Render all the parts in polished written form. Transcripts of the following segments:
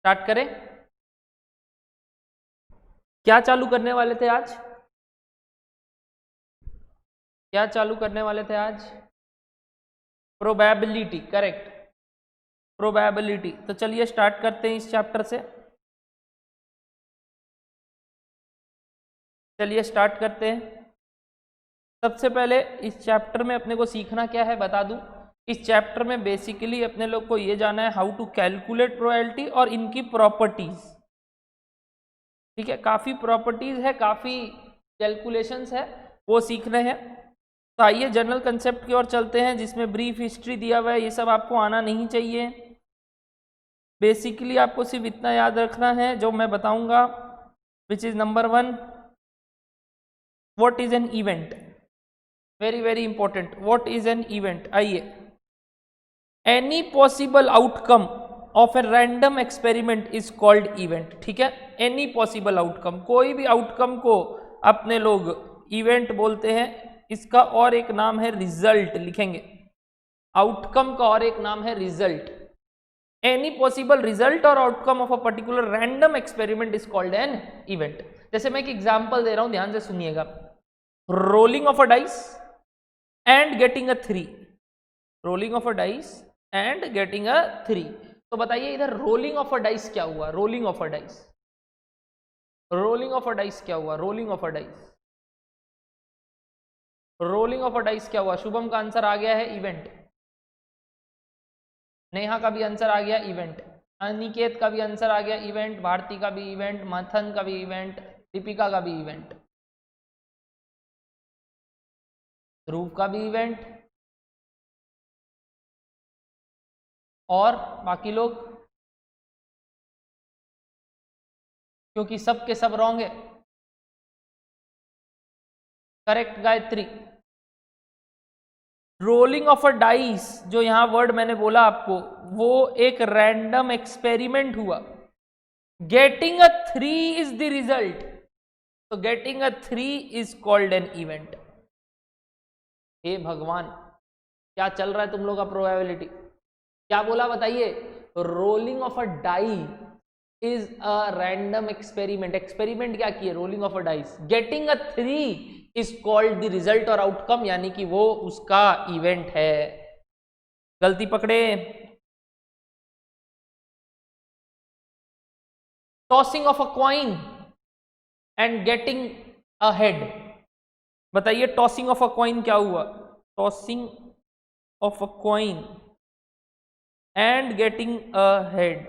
Start करें? क्या चालू करने वाले थे आज? क्या चालू करने वाले थे आज? Probability, correct, probability. तो चलिए स्टार्ट करते हैं इस चैप्टर से। चलिए स्टार्ट करते हैं। सबसे पहले इस चैप्टर में अपने को सीखना क्या है बता दूं। इस चैप्टर में बेसिकली अपने लोग को ये जाना है हाउ टू कैलकुलेट प्रोबेबिलिटी और इनकी प्रॉपर्टीज। ठीक है, काफ़ी प्रॉपर्टीज है, काफ़ी कैलकुलेशंस है, वो सीखने हैं। तो आइए जनरल कंसेप्ट की ओर चलते हैं, जिसमें ब्रीफ हिस्ट्री दिया हुआ है। ये सब आपको आना नहीं चाहिए। बेसिकली आपको सिर्फ इतना याद रखना है जो मैं बताऊंगा, which is number 1, what is an event. Very very important, what is an event. आइए, any possible outcome of a random experiment is called event. ठीक है, एनी पॉसिबल आउटकम, कोई भी आउटकम को अपने लोग इवेंट बोलते हैं। इसका और एक नाम है रिजल्ट, लिखेंगे। आउटकम का और एक नाम है रिजल्ट। एनी पॉसिबल रिजल्ट और outcome of a particular random experiment is called an event. जैसे मैं एक एग्जांपल दे रहा हूं, ध्यान से सुनिएगा। Rolling of a dice and getting a 3। Rolling of a dice and getting a 3। तो बताइए इधर रोलिंग ऑफ अ डाइस क्या हुआ? Rolling of a dice, rolling of a dice क्या हुआ? Rolling of a dice, rolling of a dice क्या हुआ? शुभम का आंसर आ गया है इवेंट। नेहा का भी आंसर आ गया इवेंट। अनिकेत का भी आंसर आ गया इवेंट। भारती का भी इवेंट। मथन का भी इवेंट। दीपिका का भी इवेंट। ध्रुव का भी इवेंट। और बाकी लोग, क्योंकि सब के सब रॉन्ग है। Correct Gayatri. Rolling of a dice, जो यहां वर्ड मैंने बोला आपको, वो एक रैंडम एक्सपेरिमेंट हुआ। Getting a 3 is the result. तो getting a 3 is called an event. हे भगवान, क्या चल रहा है तुम लोग का? प्रोबेबिलिटी क्या बोला बताइए? Rolling of a die is a random experiment. Experiment क्या किए? Rolling of a dice. Getting a 3 is called the result और आउटकम, यानी कि वो उसका इवेंट है। गलती पकड़े। Tossing of a coin and getting a head. बताइए टॉसिंग ऑफ अ क्वाइन क्या हुआ? Tossing of a coin and getting a head.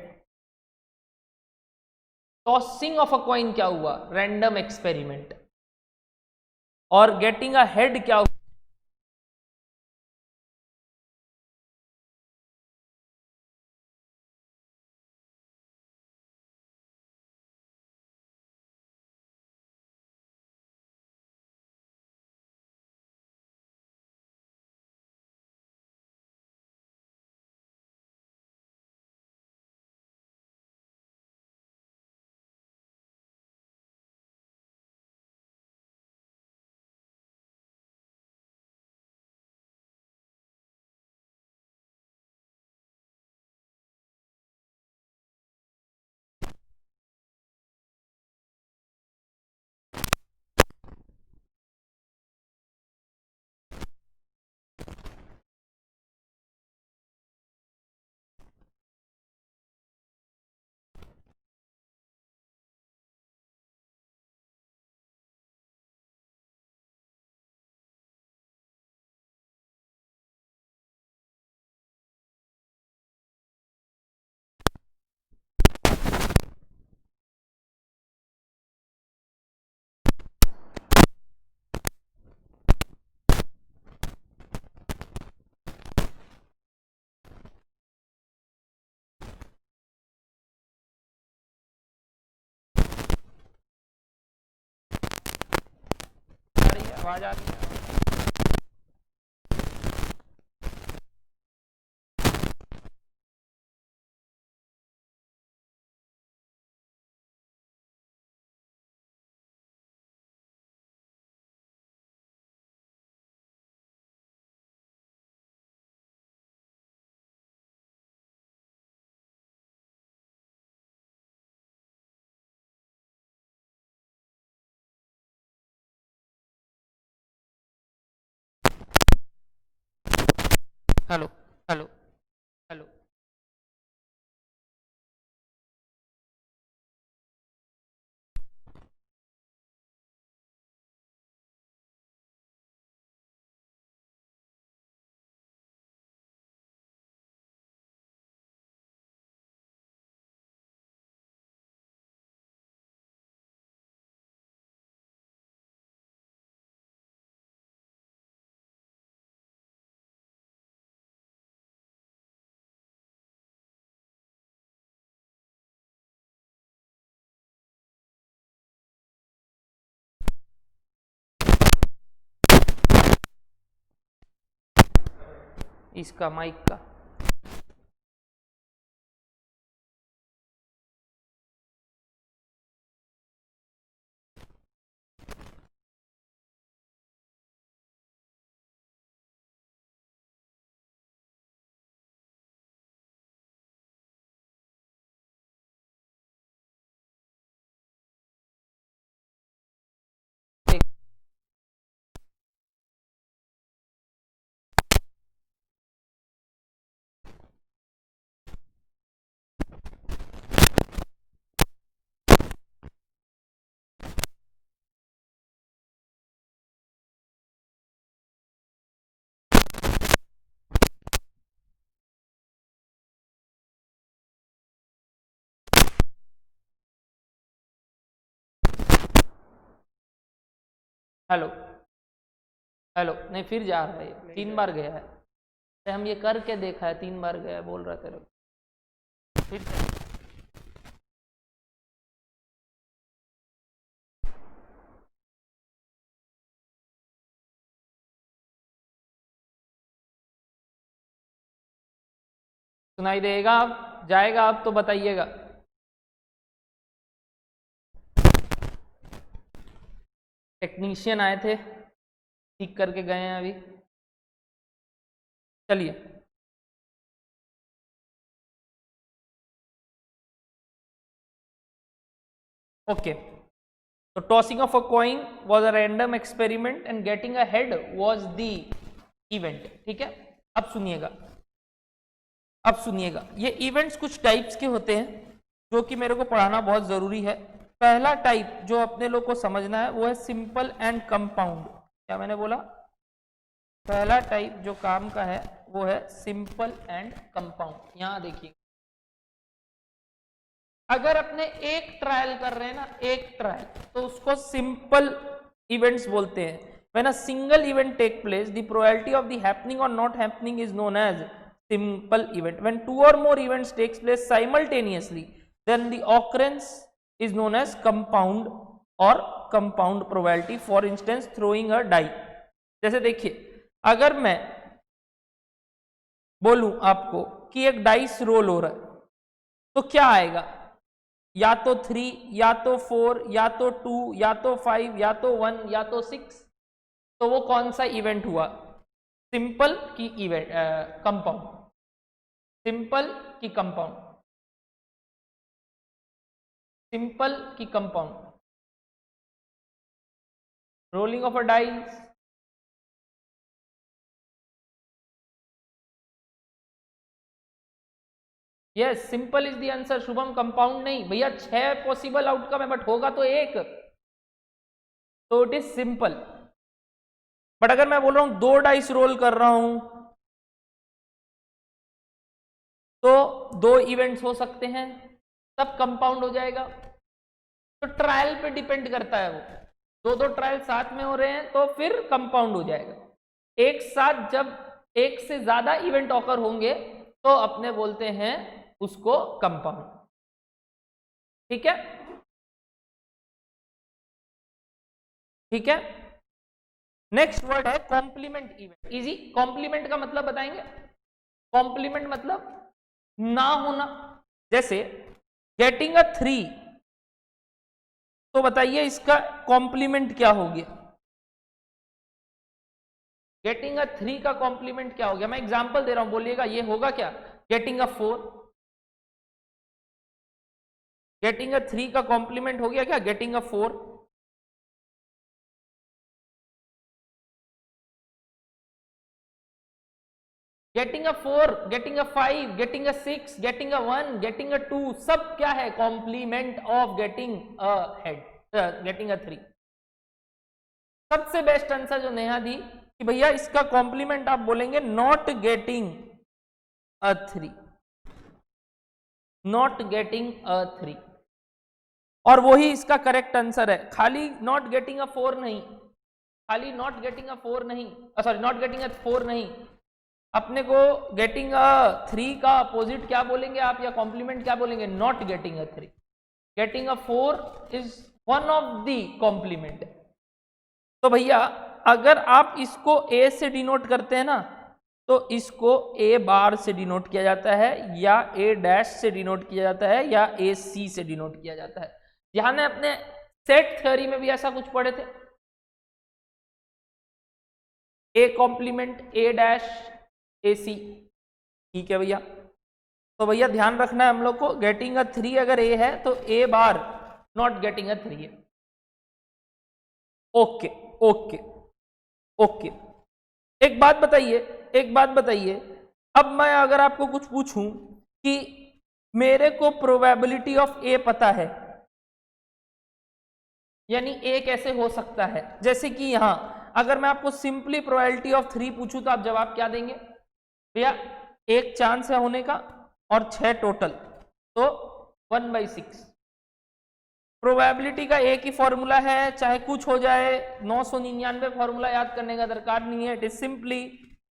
Tossing of a coin क्या हुआ? Random experiment. और गेटिंग अ हेड क्या हुआ? आवाज आ रही है? Hello hello hello. इसका माइक का हेलो हेलो। नहीं फिर जा रहा है, 3 बार गया है। हम ये करके देखा है, 3 बार गया है बोल रहा तेरे को। फिर सुनाई देगा? अब जाएगा? अब तो बताइएगा। टेक्नीशियन आए थे, ठीक करके गए हैं अभी। चलिए ओके। तो tossing of a coin was a random experiment and getting a head was the event. ठीक है, अब सुनिएगा, अब सुनिएगा। ये इवेंट्स कुछ टाइप्स के होते हैं जो कि मेरे को पढ़ाना बहुत जरूरी है। पहला टाइप जो अपने लोग को समझना है वो है सिंपल एंड कंपाउंड। क्या मैंने बोला? पहला टाइप जो काम का है वो है सिंपल एंड कंपाउंड। यहां देखिए, अगर अपने एक ट्रायल कर रहे हैं ना, एक ट्रायल, तो उसको सिंपल इवेंट्स बोलते हैं। When a single event take place the probability of the happening और not happening is known as simple event. When 2 or more events takes place simultaneously then the occurrence is known as compound or compound probability। for instance throwing a die। जैसे देखिए, अगर मैं बोलूं आपको कि एक dice role हो रहा है तो क्या आएगा? या तो 3, या तो 4, या तो 2, या तो 5, या तो 1, या तो 6। तो वो कौन सा इवेंट हुआ? सिंपल की इवेंट, कंपाउंड। सिंपल की कंपाउंड, सिंपल की compound. Rolling of a dice, yes simple is the answer Shubham, compound नहीं भैया। 6 पॉसिबल आउटकम है बट होगा तो एक, तो इट इज सिंपल। बट अगर मैं बोल रहा हूं 2 डाइस रोल कर रहा हूं तो 2 इवेंट्स हो सकते हैं, तब कंपाउंड हो जाएगा। तो ट्रायल पे डिपेंड करता है वो। 2 ट्रायल साथ में हो रहे हैं तो फिर कंपाउंड हो जाएगा। एक साथ जब एक से ज्यादा इवेंट ऑकर होंगे तो अपने बोलते हैं उसको कंपाउंड। ठीक है, ठीक है। नेक्स्ट वर्ड है कॉम्प्लीमेंट इवेंट। इजी। कॉम्प्लीमेंट का मतलब बताएंगे? कॉम्प्लीमेंट मतलब ना होना। जैसे गेटिंग अ 3, तो बताइए इसका कॉम्प्लीमेंट क्या हो गया? गेटिंग अ 3 का कॉम्प्लीमेंट क्या हो गया? मैं एग्जांपल दे रहा हूं, बोलिएगा ये होगा क्या? Getting a 4। गेटिंग अ 3 का कॉम्प्लीमेंट हो गया क्या? Getting a 4। Getting a 4, getting a 5, getting a 6, getting a 1, getting a 2, सब क्या है? Complement of getting a head, getting a 3। सबसे बेस्ट आंसर जो नेहा दी कि भैया इसका कॉम्प्लीमेंट आप बोलेंगे not getting a 3, not getting a 3, और वही इसका करेक्ट आंसर है। खाली नॉट गेटिंग अ 4 नहीं, खाली नॉट गेटिंग अ 4 नहीं, सॉरी नॉट गेटिंग अ 4 नहीं, अपने को गेटिंग अ 3 का अपोजिट क्या बोलेंगे आप, या कॉम्प्लीमेंट क्या बोलेंगे? Not getting a 3। Getting a 4 is one of the complement. तो भैया अगर आप इसको ए से डिनोट करते हैं ना, तो इसको ए बार से डिनोट किया जाता है, या ए डैश से डिनोट किया जाता है, या ए सी से डिनोट किया जाता है। ध्यान है, अपने सेट थ्योरी में भी ऐसा कुछ पढ़े थे, ए कॉम्प्लीमेंट ए डैश ए सी। ठीक है भैया, तो भैया ध्यान रखना है हम लोग को, गेटिंग अ 3 अगर ए है तो ए बार नॉट गेटिंग अ 3 है। Okay okay okay. एक बात बताइए, एक बात बताइए, अब मैं अगर आपको कुछ पूछूं कि मेरे को प्रोबेबिलिटी ऑफ ए पता है, यानी ए कैसे हो सकता है, जैसे कि यहां अगर मैं आपको सिंपली प्रोबेबिलिटी ऑफ 3 पूछूं तो आप जवाब क्या देंगे? भैया एक चांस है होने का और 6 टोटल, तो 1/6। प्रोबेबिलिटी का एक ही फॉर्मूला है, चाहे कुछ हो जाए, 999 फॉर्मूला याद करने का दरकार नहीं है। It is simply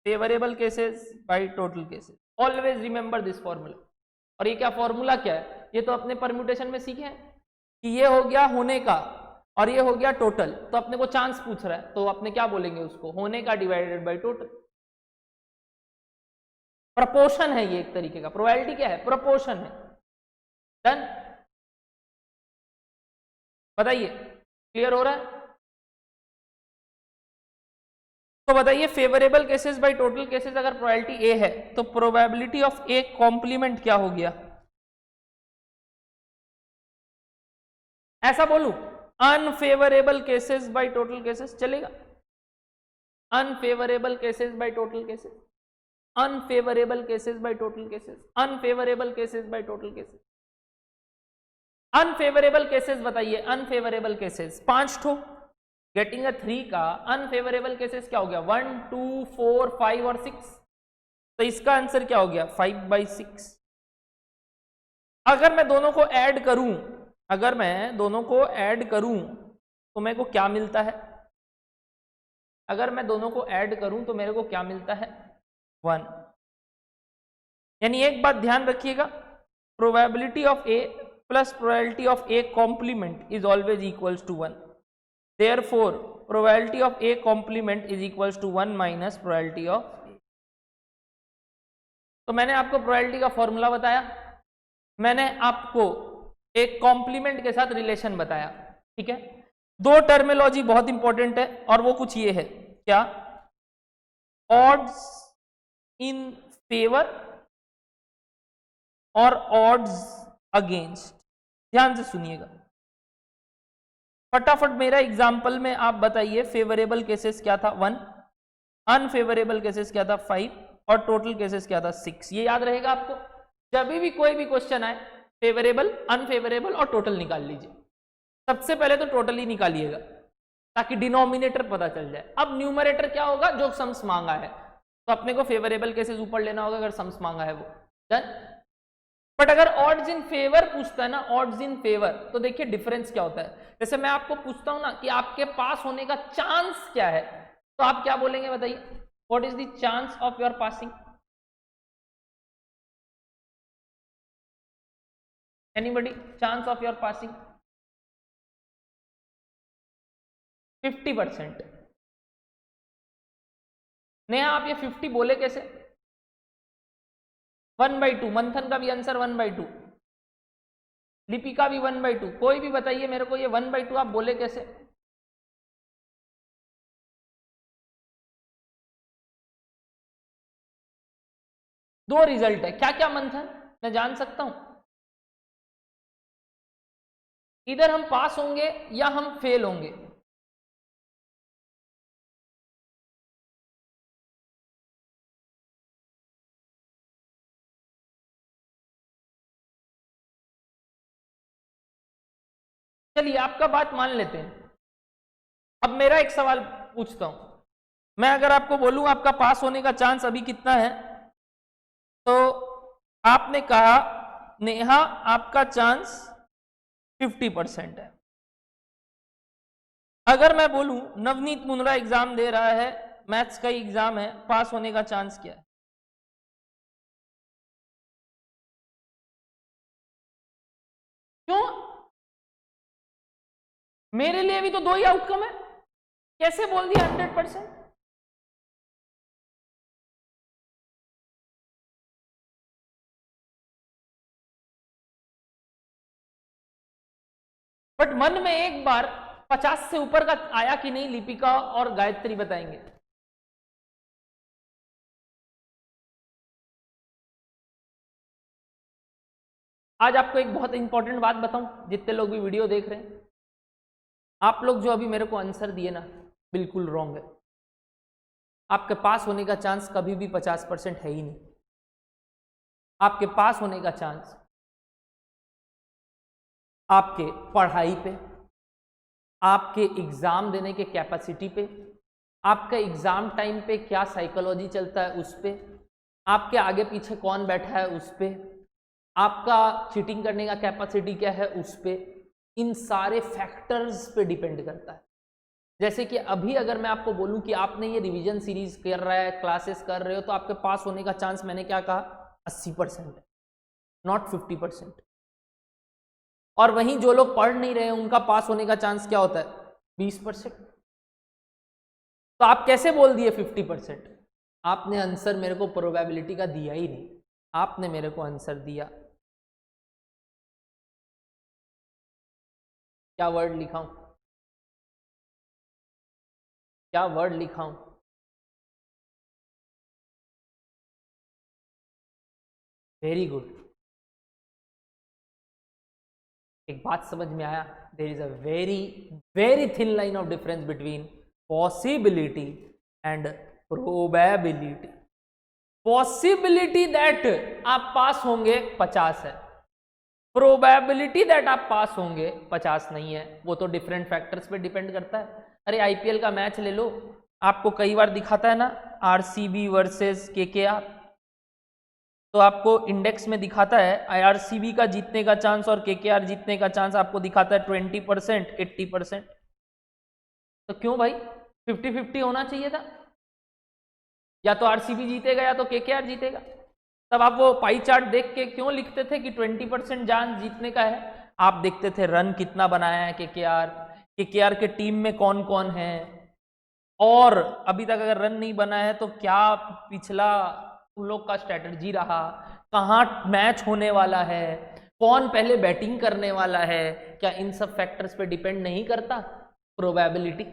favourable cases by total cases, always remember this formula. और ये क्या फॉर्मूला क्या है? ये तो अपने परम्यूटेशन में सीखे हैं कि ये हो गया होने का और ये हो गया टोटल, तो अपने को चांस पूछ रहा है, तो अपने क्या बोलेंगे उसको? होने का डिवाइडेड बाय टोटल। प्रपोर्शन है ये एक तरीके का, प्रोबेबिलिटी क्या है? प्रपोर्शन है। डन, बताइए क्लियर हो रहा है? तो बताइए favourable cases by total cases अगर प्रोबेबिलिटी ए है, तो प्रोबेबिलिटी ऑफ ए कॉम्प्लीमेंट क्या हो गया? ऐसा बोलूं, unfavourable cases by total cases चलेगा? Unfavourable cases by total cases, unfavourable cases by total cases, unfavourable cases by total cases. Unfavourable cases बताइए, अनफेवरेबल केसेस 5 ठो। गेटिंग अ 3 का अनफेवरेबल केसेस क्या हो गया? 1, 2, 4, 5 और 6। तो इसका आंसर क्या हो गया? 5/6। अगर मैं दोनों को ऐड करूं, अगर मैं दोनों को ऐड करूं तो मेरे को क्या मिलता है? अगर मैं दोनों को ऐड करूं तो मेरे को क्या मिलता है? 1। यानी एक बात ध्यान रखिएगा, probability of A plus probability of A complement is always equals to 1। Therefore probability of A complement is equals to 1 minus probability of A. तो मैंने आपको प्रोबेबिलिटी का फॉर्मूला बताया, मैंने आपको एक कॉम्प्लीमेंट के साथ रिलेशन बताया, ठीक है। दो टर्मिनोलॉजी बहुत इंपॉर्टेंट है और वो कुछ ये है, क्या? ऑड्स इन फेवर और ऑड्स अगेंस्ट। ध्यान से सुनिएगा, फटाफट मेरा एग्जांपल में आप बताइए, फेवरेबल केसेस क्या था? 1, अनफेवरेबल केसेस क्या था? 5 और टोटल केसेस क्या था? 6। ये याद रहेगा आपको, जब भी कोई भी क्वेश्चन आए फेवरेबल, अनफेवरेबल और टोटल निकाल लीजिए। सबसे पहले तो टोटल ही निकालिएगा ताकि डिनोमिनेटर पता चल जाए। अब न्यूमरेटर क्या होगा? जो सम्स मांगा है, तो अपने को फेवरेबल केसेस ऊपर लेना होगा अगर सम्स मांगा है वो। डन। बट अगर ऑड्स इन फेवर पूछता है ना, ऑड्स इन फेवर, तो देखिए डिफरेंस क्या होता है। जैसे मैं आपको पूछता हूं ना कि आपके पास होने का चांस क्या है, तो आप क्या बोलेंगे बताइए? What is the chance of your passing? Anybody? Chance of your passing 50%। Neha आप ये 50 बोले कैसे? 1/2। मंथन का भी आंसर 1/2, लिपिका भी 1/2। कोई भी बताइए मेरे को, ये 1/2 आप बोले कैसे? दो रिजल्ट है, क्या क्या मंथन, मैं जान सकता हूं? इधर हम पास होंगे या हम फेल होंगे। चलिए आपका बात मान लेते हैं। अब मेरा एक सवाल पूछता हूं, मैं अगर आपको बोलूं आपका पास होने का चांस अभी कितना है, तो आपने कहा नेहा आपका चांस 50% है। अगर मैं बोलूं नवनीत मुंद्रा एग्जाम दे रहा है, मैथ्स का एग्जाम है, पास होने का चांस क्या है? क्यों? मेरे लिए भी तो दो ही आउटकम है, कैसे बोल दिया 100%? बट मन में एक बार 50 से ऊपर का आया कि नहीं, लिपिका और गायत्री बताएंगे। आज आपको एक बहुत इंपॉर्टेंट बात बताऊं, जितने लोग भी वीडियो देख रहे हैं, आप लोग जो अभी मेरे को आंसर दिए ना, बिल्कुल रॉन्ग है। आपके पास होने का चांस कभी भी 50% है ही नहीं। आपके पास होने का चांस आपके पढ़ाई पे, आपके एग्जाम देने के कैपेसिटी पे, आपका एग्जाम टाइम पे क्या साइकोलॉजी चलता है उस पे, आपके आगे पीछे कौन बैठा है उस पे, आपका चीटिंग करने का कैपेसिटी क्या है उस पे, इन सारे फैक्टर्स पे डिपेंड करता है। जैसे कि अभी अगर मैं आपको बोलूं कि आपने ये रिवीजन सीरीज कर रहा है, क्लासेस कर रहे हो, तो आपके पास होने का चांस मैंने क्या कहा 80% है, नॉट 50%। और वहीं जो लोग पढ़ नहीं रहे हैं उनका पास होने का चांस क्या होता है 20%। तो आप कैसे बोल दिए 50%? आपने आंसर मेरे को प्रोबेबिलिटी का दिया ही नहीं, आपने मेरे को आंसर दिया, क्या वर्ड लिखाऊं, क्या वर्ड लिखाऊं? Very good. एक बात समझ में आया, there is a very very thin line of difference between possibility and probability. Possibility that आप पास होंगे 50 है, प्रोबेबिलिटी दैट आप पास होंगे 50 नहीं है। वो तो डिफरेंट फैक्टर्स पे डिपेंड करता है। अरे आईपीएल का मैच ले लो, आपको कई बार दिखाता है ना आरसीबी वर्सेस केकेआर, तो आपको इंडेक्स में दिखाता है आरसीबी का जीतने का चांस और केकेआर जीतने का चांस आपको दिखाता है 20%, 80%। तो क्यों भाई 50-50 होना चाहिए था, या तो आरसीबी जीतेगा या तो केकेआर जीतेगा। तब आप वो पाई चार्ट देख के क्यों लिखते थे कि 20% चांस जीतने का है? आप देखते थे रन कितना बनाया है केकेआर, केकेआर के टीम में कौन कौन है, और अभी तक अगर रन नहीं बना है तो क्या पिछला उन लोग का स्ट्रेटजी रहा, कहाँ मैच होने वाला है, कौन पहले बैटिंग करने वाला है। क्या इन सब फैक्टर्स पे डिपेंड नहीं करता प्रोबेबिलिटी?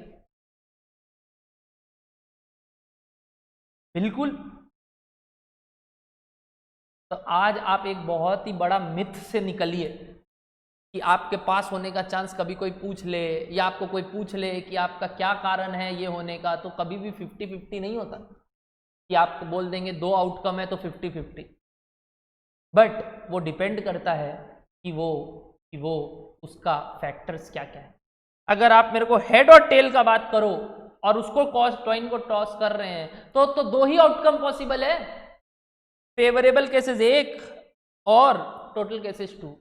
बिल्कुल। तो आज आप एक बहुत ही बड़ा मिथ से निकलिए कि आपके पास होने का चांस कभी कोई पूछ ले, या आपको कोई पूछ ले कि आपका क्या कारण है ये होने का, तो कभी भी 50-50 नहीं होता कि आप बोल देंगे दो आउटकम है तो 50-50। बट वो डिपेंड करता है कि वो उसका फैक्टर्स क्या क्या है। अगर आप मेरे को हेड और टेल का बात करो और उसको कॉइन को टॉस कर रहे हैं, तो दो ही आउटकम पॉसिबल है, फेवरेबल केसेस 1 और टोटल केसेस 2।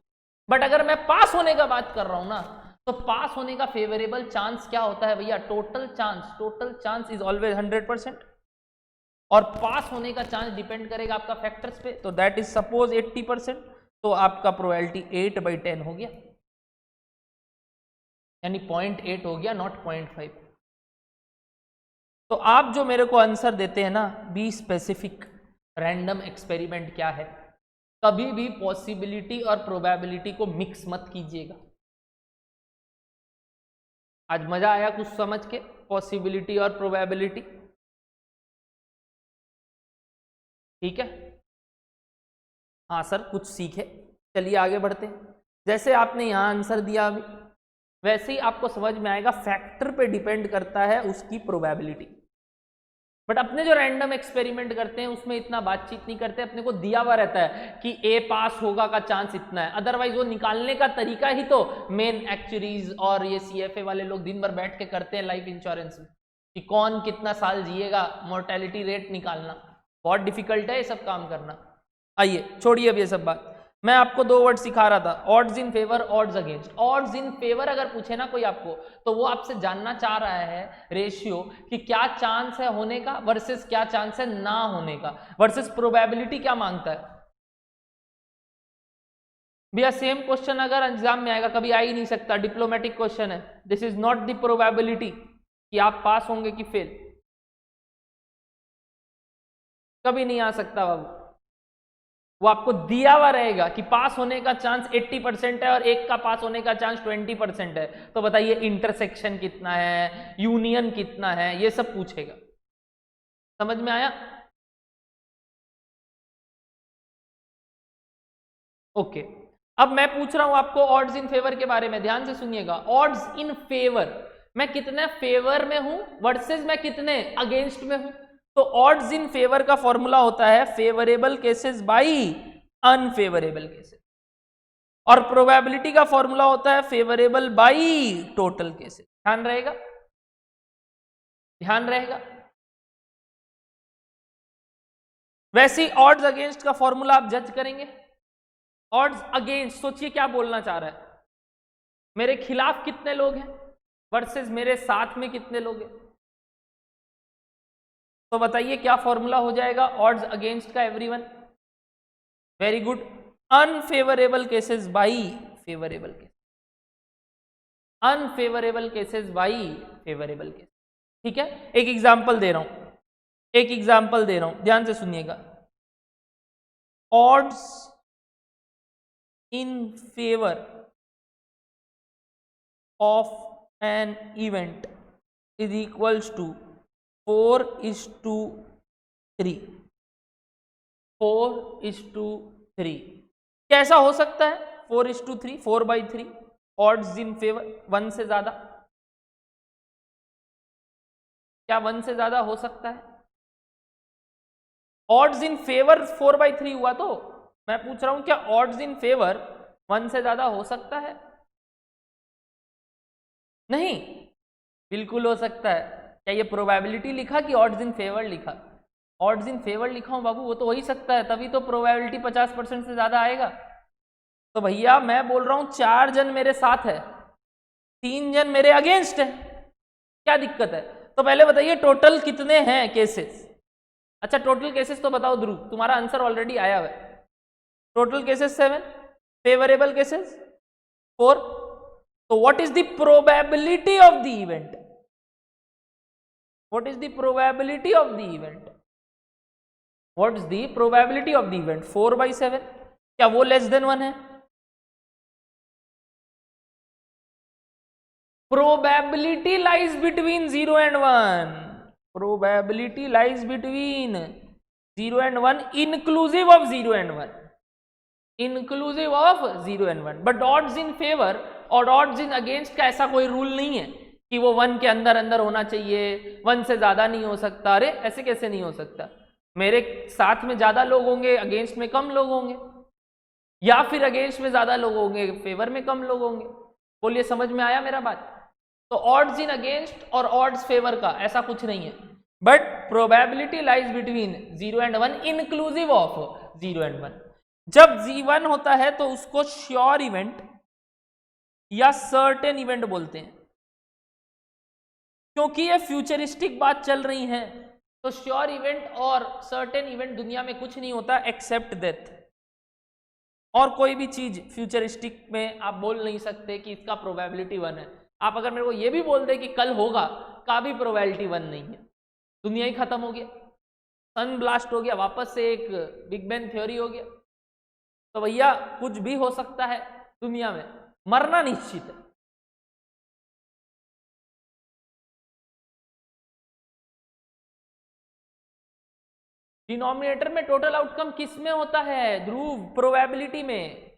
बट अगर मैं पास होने का बात कर रहा हूं ना, तो पास होने का फेवरेबल चांस क्या होता है भैया? टोटल चांस इज ऑलवेज 100%, और पास होने का चांस डिपेंड करेगा आपका फैक्टर्स पे। तो दैट इज सपोज 80%, तो आपका प्रोबेबिलिटी 8/10 हो गया, यानी 0.8 हो गया, नॉट 0.5। तो आप जो मेरे को आंसर देते हैं ना, बी स्पेसिफिक। रैंडम एक्सपेरिमेंट क्या है? कभी भी पॉसिबिलिटी और प्रोबेबिलिटी को मिक्स मत कीजिएगा। आज मजा आया कुछ समझ के, पॉसिबिलिटी और प्रोबेबिलिटी? ठीक है, हाँ सर कुछ सीखे। चलिए आगे बढ़ते हैं। जैसे आपने यहाँ आंसर दिया अभी, वैसे ही आपको समझ में आएगा फैक्टर पे डिपेंड करता है उसकी प्रोबेबिलिटी। बट अपने जो रैंडम एक्सपेरिमेंट करते हैं उसमें इतना बातचीत नहीं करते, अपने को दिया हुआ रहता है कि ए पास होगा का चांस इतना है, अदरवाइज वो निकालने का तरीका ही तो मेन एक्चुअरीज और ये सीएफए वाले लोग दिन भर बैठ के करते हैं लाइफ इंश्योरेंस में कि कौन कितना साल जिएगा, मोर्टेलिटी रेट निकालना। बहुत डिफिकल्ट है ये सब काम करना। आइए छोड़िए अब ये सब बात, मैं आपको 2 वर्ड सिखा रहा था, odds in favour, odds against. Odds in favour अगर पूछे ना कोई आपको तो वो आपसे जानना चाह रहा है रेशियो कि क्या चांस है होने का वर्सेस क्या चांस है ना होने का, वर्सेस प्रोबेबिलिटी क्या मांगता है। भैया सेम क्वेश्चन अगर एग्जाम में आएगा, कभी आ ही नहीं सकता, डिप्लोमेटिक क्वेश्चन है। This is not the probability कि आप पास होंगे कि फेल, कभी नहीं आ सकता बाबू। वो आपको दिया हुआ रहेगा कि पास होने का चांस 80% है और एक का पास होने का चांस 20% है, तो बताइए इंटरसेक्शन कितना है, यूनियन कितना है, ये सब पूछेगा। समझ में आया? ओके, अब मैं पूछ रहा हूं आपको ऑड्स इन फेवर के बारे में, ध्यान से सुनिएगा। ऑड्स इन फेवर, मैं कितने फेवर में हूं वर्सेस मैं कितने अगेंस्ट में हूं। तो ऑड्स इन फेवर का फॉर्मूला होता है favourable cases by unfavourable cases, और प्रोबेबिलिटी का फॉर्मूला होता है फेवरेबल बाई टोटल केसेस। ध्यान रहेगा, ध्यान रहेगा। वैसे ही ऑड्स अगेंस्ट का फॉर्मूला आप जज करेंगे। ऑड्स अगेंस्ट, सोचिए क्या बोलना चाह रहा है, मेरे खिलाफ कितने लोग हैं वर्सेस मेरे साथ में कितने लोग हैं। तो बताइए क्या फॉर्मूला हो जाएगा ऑड्स अगेंस्ट का everyone. Very good, unfavourable cases by favourable cases, unfavourable cases by favourable cases. ठीक है, एक एग्जांपल दे रहा हूं, एक एग्जांपल दे रहा हूं, ध्यान से सुनिएगा। Odds in favour of an event is equals to 4:3, 4:3। कैसा हो सकता है 4:3, 4/3, ऑड्स इन फेवर 1 से ज्यादा, क्या 1 से ज्यादा हो सकता है? ऑड्स इन फेवर 4/3 हुआ, तो मैं पूछ रहा हूं क्या ऑड्स इन फेवर 1 से ज्यादा हो सकता है? नहीं, बिल्कुल हो सकता है। क्या ये प्रोबेबिलिटी लिखा कि ऑड्स इन फेवर लिखा? ऑड्स इन फेवर लिखा हूं बाबू, वो तो हो ही सकता है, तभी तो प्रोबेबिलिटी 50% से ज्यादा आएगा। तो भैया मैं बोल रहा हूं 4 जन मेरे साथ है, 3 जन मेरे अगेंस्ट है, क्या दिक्कत है? तो पहले बताइए टोटल कितने हैं केसेस। अच्छा टोटल केसेस तो बताओ ध्रुव, तुम्हारा आंसर ऑलरेडी आया हुआ है। Total cases 7, favourable cases 4। तो what is the probability of the event? What is the probability of the event? What is the probability of the event? 4/7, क्या वो लेस देन 1 है? Probability lies between 0 and 1. Probability lies between 0 and 1, inclusive of 0 and 1. Inclusive of 0 and 1. But odds in favor और odds in against का ऐसा कोई rule नहीं है कि वो 1 के अंदर अंदर होना चाहिए, 1 से ज्यादा नहीं हो सकता। अरे ऐसे कैसे नहीं हो सकता? मेरे साथ में ज्यादा लोग होंगे, अगेंस्ट में कम लोग होंगे, या फिर अगेंस्ट में ज्यादा लोग होंगे, फेवर में कम लोग होंगे। बोलिए समझ में आया मेरा बात? तो ऑड्स इन अगेंस्ट और ऑड्स फेवर का ऐसा कुछ नहीं है, but probability lies between 0 and 1 inclusive of 0 and 1। जब G1 होता है तो उसको श्योर इवेंट या सर्टेन इवेंट बोलते हैं, क्योंकि ये फ्यूचरिस्टिक बात चल रही है। तो श्योर इवेंट और सर्टेन इवेंट दुनिया में कुछ नहीं होता एक्सेप्ट डेथ, और कोई भी चीज फ्यूचरिस्टिक में आप बोल नहीं सकते कि इसका प्रोबेबिलिटी 1 है। आप अगर मेरे को ये भी बोल दे कि कल होगा, का भी प्रोबेबिलिटी 1 नहीं है, दुनिया ही खत्म हो गया, सन ब्लास्ट हो गया, वापस से एक बिग बैंग थ्योरी हो गया। तो भैया कुछ भी हो सकता है दुनिया में, मरना निश्चित है। डिनोमिनेटर में टोटल आउटकम किस में होता है ध्रुव? प्रोबेबिलिटी में।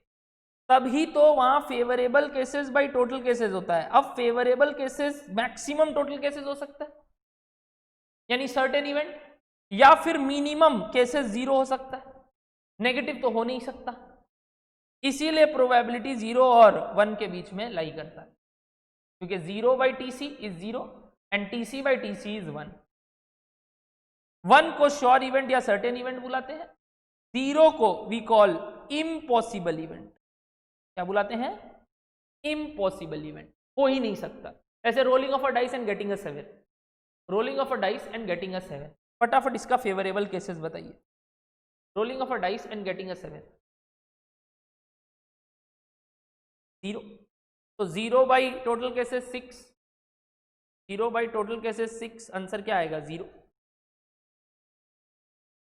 तभी तो वहां favourable cases by total cases होता है। अब favourable cases maximum total cases हो सकता है, यानी सर्टेन इवेंट, या फिर मिनिमम केसेस 0 हो सकता है, नेगेटिव तो हो नहीं सकता, इसीलिए प्रोबेबिलिटी 0 और 1 के बीच में लाई करता है, क्योंकि 0/TC is 0 and TC/TC is 1। 1 को श्योर इवेंट या सर्टेन इवेंट बुलाते हैं, 0 को वी कॉल इम्पॉसिबल इवेंट। क्या बुलाते हैं? इम्पॉसिबल इवेंट, हो ही नहीं सकता। ऐसे rolling of a dice and getting a 7, rolling of a dice and getting अ 7, फटाफट इसका फेवरेबल केसेस बताइए। Rolling of a dice and getting अ 7, 0, तो 0 by total cases 6, 0 by total cases 6, answer क्या आएगा? 0।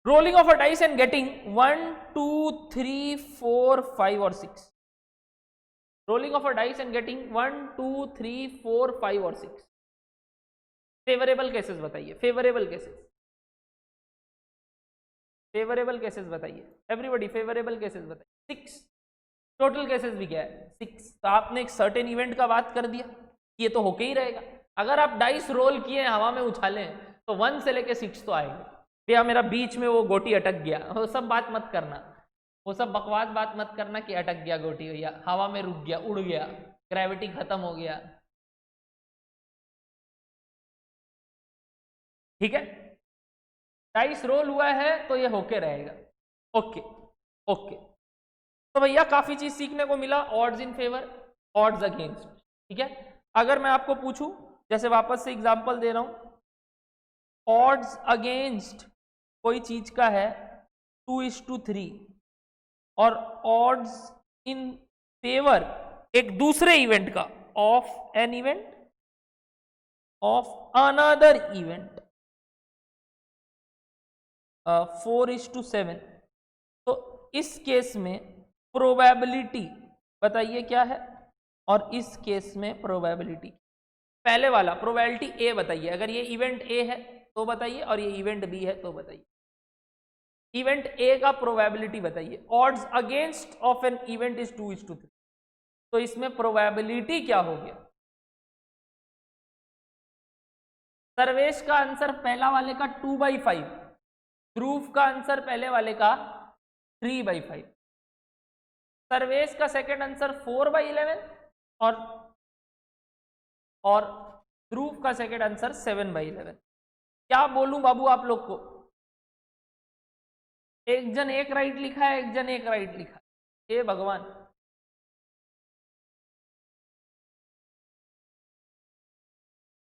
Rolling of a dice and getting 1 2 3 4 5 और 6, rolling of a dice and getting 1 2 3 4 5 और 6, favourable cases बताइए, favourable cases, favourable cases बताइए everybody, favourable cases बताइए। 6, total cases भी क्या है? 6। तो आपने एक सर्टेन इवेंट का बात कर दिया, ये तो होके ही रहेगा। अगर आप डाइस रोल किए हवा में उछालें तो 1 से लेके 6 तो आएगा। भैया मेरा बीच में वो गोटी अटक गया, वो सब बात मत करना, वो सब बकवास बात मत करना कि अटक गया गोटी, भैया हवा में रुक गया, उड़ गया, ग्रेविटी खत्म हो गया, ठीक है? डाइस रोल हुआ है तो ये होके रहेगा। ओके ओके, तो भैया काफी चीज सीखने को मिला, odds in favour, odds against, ठीक है? अगर मैं आपको पूछूं, जैसे वापस से एग्जांपल दे रहा हूं, ऑड्स अगेंस्ट कोई चीज का है 2:3 और ऑड्स इन फेवर एक दूसरे इवेंट का, of an event of another event 4:7, तो इस केस में प्रोबेबिलिटी बताइए क्या है, और इस केस में प्रोबेबिलिटी, पहले वाला प्रोबेबिलिटी ए बताइए, अगर ये इवेंट ए है तो बताइए, और ये इवेंट बी है तो बताइए। इवेंट ए का प्रोबेबिलिटी बताइए, odds against of an event is 2:3, तो इसमें प्रोबेबिलिटी क्या हो गया? सर्वेश का आंसर पहला वाले का 2/5, ध्रुव का आंसर पहले वाले का 3/5, सर्वेश का सेकंड आंसर 4/11 और ध्रुव का सेकंड आंसर 7/11। क्या बोलूं बाबू आप लोग को? एक जन एक राइट लिखा है, एक जन एक राइट लिखा है, हे भगवान।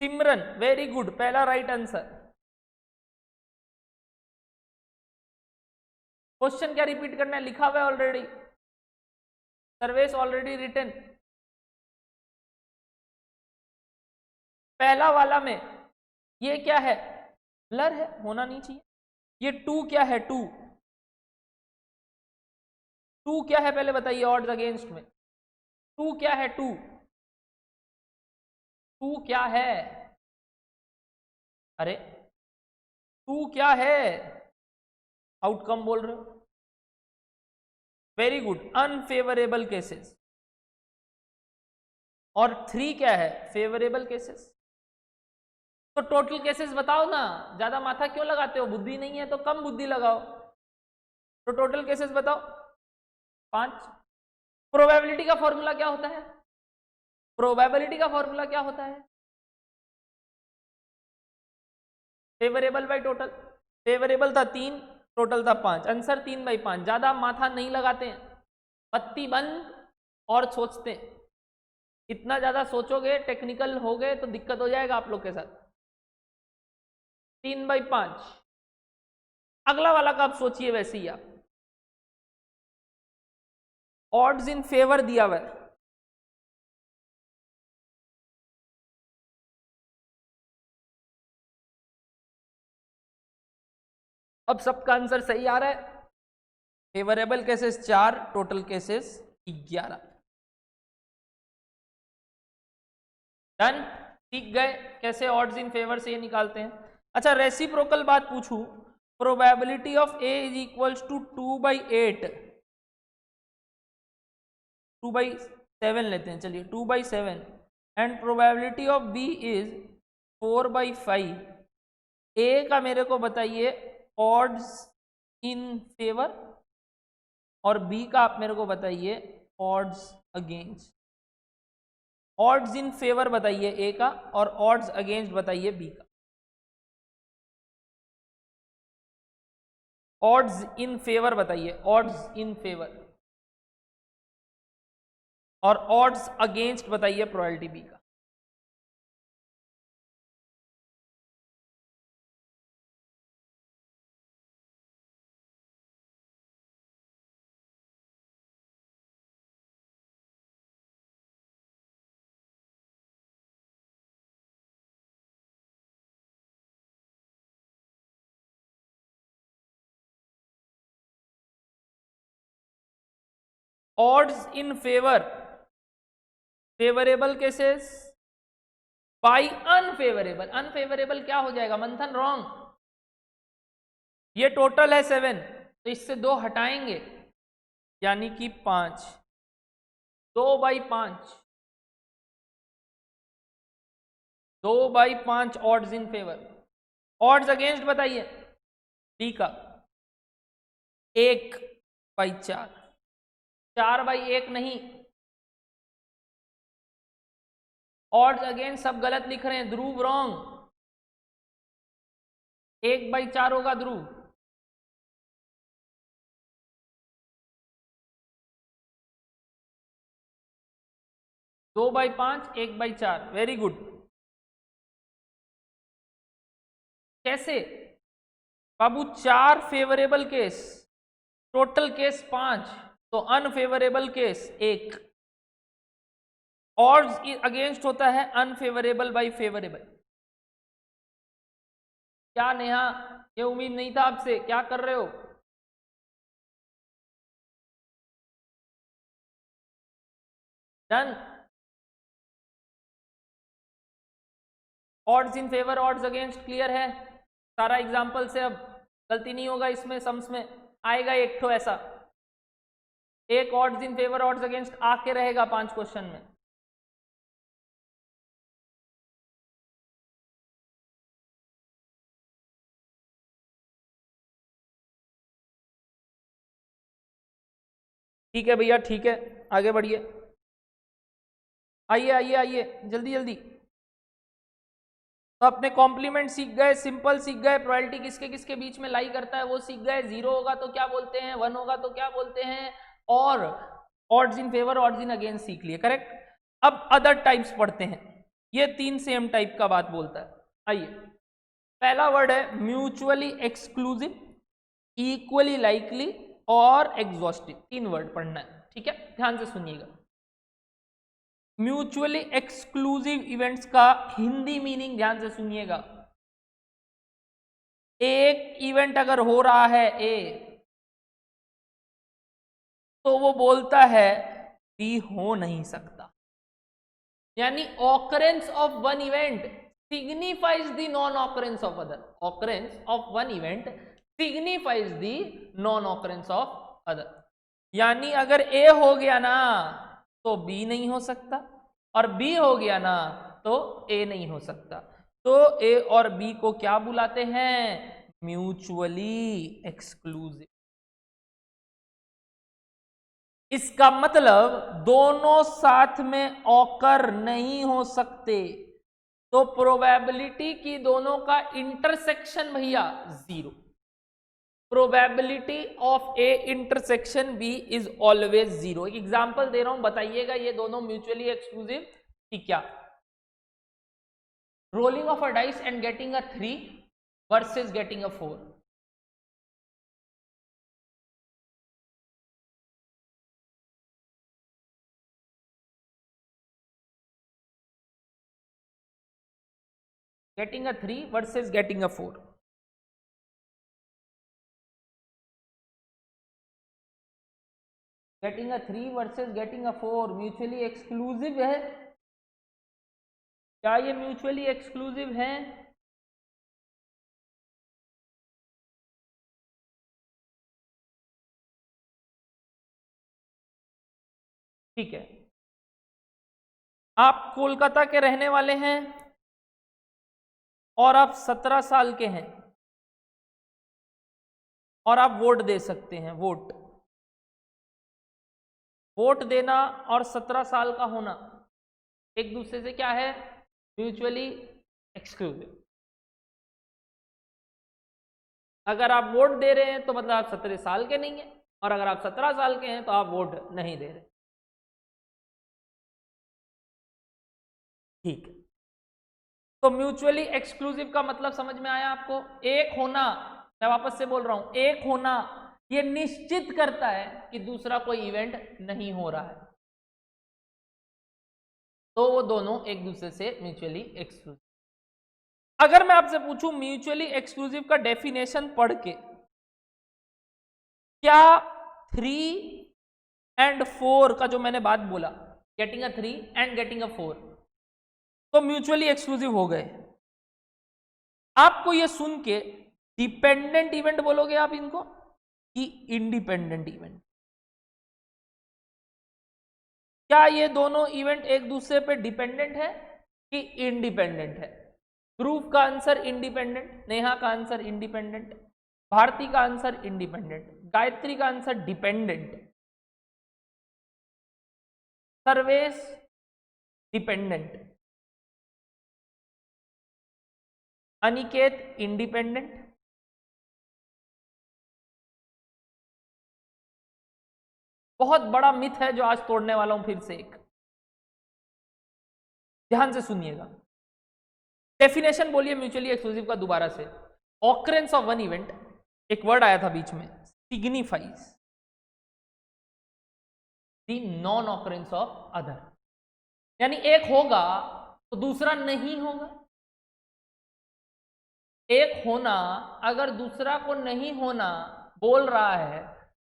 सिमरन वेरी गुड, पहला राइट आंसर। क्वेश्चन क्या रिपीट करना है? लिखा हुआ है ऑलरेडी, सर्वेस ऑलरेडी रिटन। पहला वाला में ये क्या है? ब्लर है, होना नहीं चाहिए। ये 2 क्या है? 2 क्या है पहले बताइए, ऑड्स अगेंस्ट में 2 क्या है? 2 क्या है? अरे 2 क्या है? आउटकम बोल रहे हो, वेरी गुड, अनफेवरेबल केसेस। और 3 क्या है? Favourable cases. तो टोटल केसेस बताओ ना, ज्यादा माथा क्यों लगाते हो? बुद्धि नहीं है तो कम बुद्धि लगाओ। तो टोटल केसेस बताओ, 5। प्रोबेबिलिटी का फॉर्मूला क्या होता है? प्रोबेबिलिटी का फॉर्मूला क्या होता है? फेवरेबल बाय टोटल, फेवरेबल था 3, टोटल था 5, आंसर 3/5। ज्यादा माथा नहीं लगाते हैं, बत्ती बंद और सोचते हैं। इतना ज्यादा सोचोगे, टेक्निकल हो गए तो दिक्कत हो जाएगा आप लोग के साथ। 3/5। अगला वाला का आप सोचिए वैसे ही आप, ऑड्स इन फेवर दिया हुआ है, अब सबका आंसर सही आ रहा है। Favourable cases 4, total cases 11। Done, सीख गए कैसे ऑड्स इन फेवर से ये निकालते हैं। अच्छा रेसिप्रोकल बात पूछूं, probability of A is equals to 2/8, 2/7 लेते हैं, चलिए 2/7, and probability of B is 4/5, A का मेरे को बताइए ऑड्स इन फेवर, और बी का आप मेरे को बताइए odds against. Odds in favour बताइए ए का, और ऑड्स अगेंस्ट बताइए बी का। ऑड्स इन फेवर बताइए, ऑड्स इन फेवर, और ऑड्स अगेंस्ट बताइए प्रोबेबिलिटी बी का। Odds in favour, favourable cases by unfavourable. Unfavourable क्या हो जाएगा मंथन? रॉन्ग। ये टोटल है 7, तो इससे 2 हटाएंगे, यानी कि 5। 2/5, 2/5 odds in favour. Odds against बताइए डी का 1/4। 4/1 नहीं, ऑड्स अगेंस्ट सब गलत लिख रहे हैं, ध्रुव रॉन्ग। 1/4 होगा ध्रुव। दो बाई 5, 1/4, वेरी गुड। कैसे बाबू? 4 फेवरेबल केस, टोटल केस 5, तो अनफेवरेबल केस 1। ऑड्स अगेंस्ट होता है अनफेवरेबल बाई फेवरेबल। क्या नेहा, ये उम्मीद नहीं था आपसे, क्या कर रहे हो? Done. Odds in favour, odds against clear है सारा एग्जाम्पल से। अब गलती नहीं होगा इसमें, सम्स में आएगा एक ठो ऐसा, एक odds in favour odds against आके रहेगा 5 क्वेश्चन में। ठीक है भैया, ठीक है, आगे बढ़िए। आइए आइए आइए, जल्दी जल्दी। तो अपने कॉम्प्लीमेंट सीख गए, सिंपल सीख गए, प्रोबेबिलिटी किसके किसके बीच में लाई करता है वो सीख गए। 0 होगा तो क्या बोलते हैं, 1 होगा तो क्या बोलते हैं, और odds in favour odds in against सीख लिए, करेक्ट। अब अदर टाइप्स पढ़ते हैं। ये 3 सेम टाइप का बात बोलता है। आइए, पहला वर्ड है म्यूचुअली एक्सक्लूसिव, इक्वली लाइकली और एग्जॉस्टिव। 3 वर्ड पढ़ना है, ठीक है, ध्यान से सुनिएगा। म्यूचुअली एक्सक्लूसिव इवेंट्स का हिंदी मीनिंग ध्यान से सुनिएगा। एक इवेंट अगर हो रहा है ए, तो वो बोलता है बी हो नहीं सकता, यानी occurrence of one event signifies the non occurrence of other. Occurrence of one event signifies the non occurrence of other. यानी अगर ए हो गया ना तो बी नहीं हो सकता, और बी हो गया ना तो ए नहीं हो सकता। तो ए और बी को क्या बुलाते हैं? Mutually exclusive. इसका मतलब दोनों साथ में ऑकर नहीं हो सकते, तो प्रोबेबिलिटी की दोनों का इंटरसेक्शन भैया 0। Probability of A intersection B is always 0। एक एग्जांपल दे रहा हूं, बताइएगा ये दोनों म्यूचुअली एक्सक्लूसिव कि क्या। Rolling of a dice and getting a 3 versus getting a 4। Getting a 3 versus getting a 4। Getting a 3 versus getting a 4 mutually exclusive है। क्या ये म्यूचुअली एक्सक्लूसिव है? ठीक है, आप कोलकाता के रहने वाले हैं, और आप 17 साल के हैं और आप वोट दे सकते हैं, वोट देना और 17 साल का होना एक दूसरे से क्या है, म्यूचुअली एक्सक्लूसिव। अगर आप वोट दे रहे हैं तो मतलब आप 17 साल के नहीं हैं, और अगर आप 17 साल के हैं तो आप वोट नहीं दे रहे। ठीक है, तो म्यूचुअली एक्सक्लूसिव का मतलब समझ में आया आपको? एक होना, मैं वापस से बोल रहा हूं, एक होना ये निश्चित करता है कि दूसरा कोई इवेंट नहीं हो रहा है, तो वो दोनों एक दूसरे से म्यूचुअली एक्सक्लूसिव। अगर मैं आपसे पूछूं म्यूचुअली एक्सक्लूसिव का डेफिनेशन पढ़ के, क्या 3 and 4 का जो मैंने बात बोला, getting a 3 and getting a 4, तो म्यूचुअली एक्सक्लूसिव हो गए? आपको ये सुन के डिपेंडेंट इवेंट बोलोगे आप इनको कि इंडिपेंडेंट इवेंट? क्या ये दोनों इवेंट एक दूसरे पे डिपेंडेंट है कि इंडिपेंडेंट है? ध्रुव का आंसर इंडिपेंडेंट, नेहा का आंसर इंडिपेंडेंट, भारती का आंसर इंडिपेंडेंट, गायत्री का answer dependent, Sarvesh dependent, Aniket independent, बहुत बड़ा मिथ है जो आज तोड़ने वाला हूं फिर से एक, ध्यान से सुनिएगा। डेफिनेशन बोलिए म्यूचुअली एक्सक्लूसिव का दोबारा से। ऑकरेंस ऑफ वन इवेंट, एक वर्ड आया था बीच में, signifies the non occurrence of other, यानी एक होगा तो दूसरा नहीं होगा। एक होना अगर दूसरा को नहीं होना बोल रहा है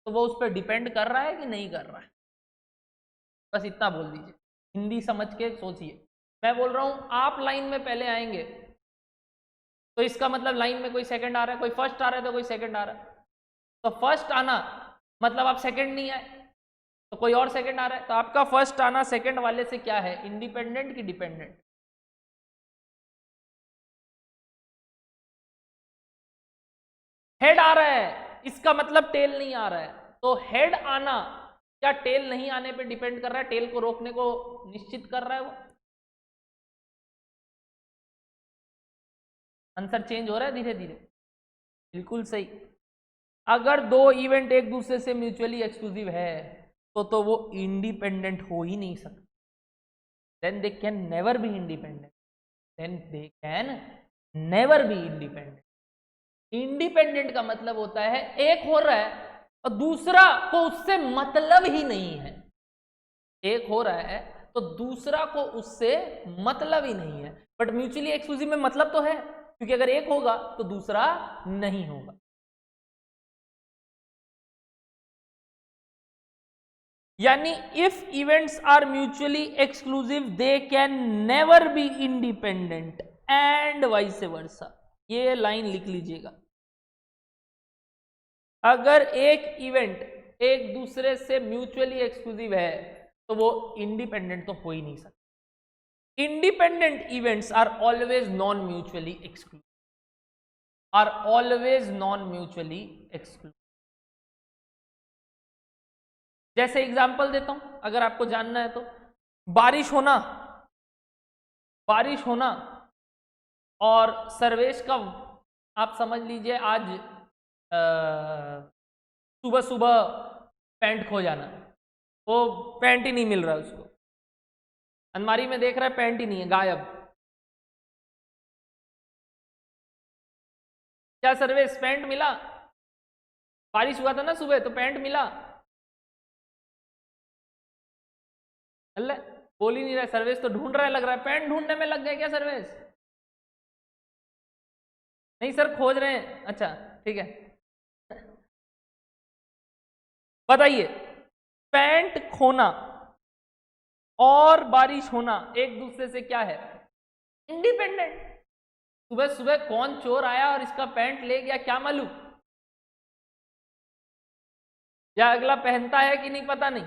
तो वो उस पर डिपेंड कर रहा है कि नहीं कर रहा है? बस इतना बोल दीजिए, हिंदी समझ के सोचिए। मैं बोल रहा हूं आप लाइन में पहले आएंगे तो इसका मतलब लाइन में कोई सेकंड आ रहा है, कोई फर्स्ट आ रहा है तो कोई सेकंड आ रहा है, तो फर्स्ट आना मतलब आप सेकंड नहीं आए, तो कोई और सेकंड आ रहा है, तो आपका फर्स्ट आना सेकंड वाले से क्या है, इंडिपेंडेंट की डिपेंडेंट? हेड आ रहा है इसका मतलब टेल नहीं आ रहा है, तो हेड आना क्या टेल नहीं आने पे डिपेंड कर रहा है, टेल को रोकने को निश्चित कर रहा है वो? आंसर चेंज हो रहा है धीरे धीरे, बिल्कुल सही। अगर दो इवेंट एक दूसरे से म्यूचुअली एक्सक्लूसिव है तो वो इंडिपेंडेंट हो ही नहीं सकते, then they can never be independent, then they can never be independent. Independent का मतलब होता है एक हो रहा है और दूसरा को उससे मतलब ही नहीं है, एक हो रहा है तो दूसरा को उससे मतलब ही नहीं है, बट म्यूचुअली एक्सक्लूसिव में मतलब तो है, क्योंकि अगर एक होगा तो दूसरा नहीं होगा। यानी if events are mutually exclusive they can never be independent and vice versa. ये लाइन लिख लीजिएगा, अगर एक इवेंट एक दूसरे से म्यूचुअली एक्सक्लूसिव है तो वो इंडिपेंडेंट तो हो ही नहीं सकता। Independent events are always non mutually exclusive, are always non mutually exclusive. जैसे एग्जांपल देता हूं अगर आपको जानना है तो, बारिश होना, बारिश होना और सर्वेश का आप समझ लीजिए आज सुबह सुबह पैंट खो जाना, वो पैंट ही नहीं मिल रहा उसको, अलमारी में देख रहा है पैंट ही नहीं है, गायब। क्या सर्वेश पैंट मिला? बारिश हुआ था ना सुबह तो पैंट मिला? अल्ले बोल ही नहीं रहा, सर्वेश तो ढूंढ रहा है, लग रहा है पैंट ढूंढने में लग गए क्या सर्वेश? नहीं सर खोज रहे हैं, अच्छा ठीक है। बताइए, पैंट खोना और बारिश होना एक दूसरे से क्या है, इंडिपेंडेंट। सुबह सुबह कौन चोर आया और इसका पैंट ले गया क्या मालूम, या अगला पहनता है कि नहीं पता नहीं,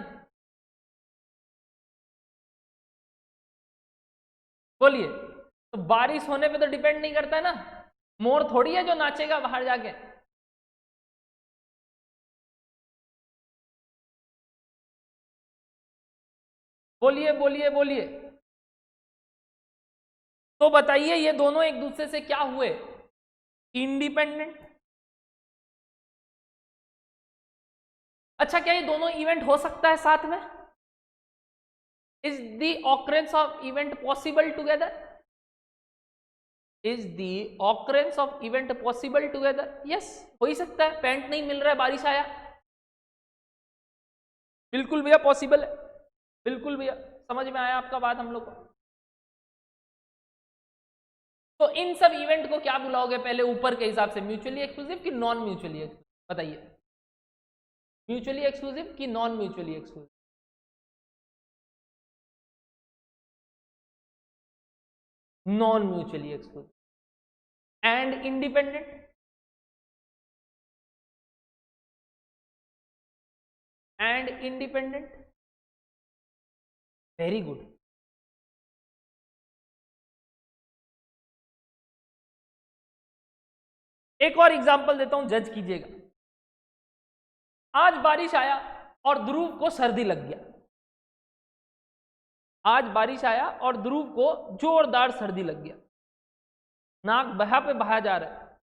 बोलिए। तो बारिश होने पे तो डिपेंड नहीं करता है ना, मोर थोड़ी है जो नाचेगा बाहर जाके। बोलिए बोलिए बोलिए। तो बताइए ये दोनों एक दूसरे से क्या हुए, इंडिपेंडेंट। अच्छा क्या ये दोनों इवेंट हो सकता है साथ में? Is the occurrence of event possible together? Is the occurrence of event possible together? Yes, हो ही सकता है। पैंट नहीं मिल रहा है, बारिश आया, बिल्कुल भैया पॉसिबल है, बिल्कुल भैया। समझ में आया आपका बात हम लोग को? तो इन सब इवेंट को क्या बुलाओगे पहले ऊपर के हिसाब से, म्यूचुअली एक्सक्लूसिव कि नॉन म्यूचुअली एक्सक्लूसिव? बताइए, म्यूचुअली एक्सक्लूसिव कि non mutually exclusive? Non mutually exclusive. And independent? And independent, very good. एक और एग्जांपल देता हूं, जज कीजिएगा। आज बारिश आया और ध्रुव को सर्दी लग गया। आज बारिश आया और ध्रुव को जोरदार सर्दी लग गया, नाक बहा पे बहा जा रहा है।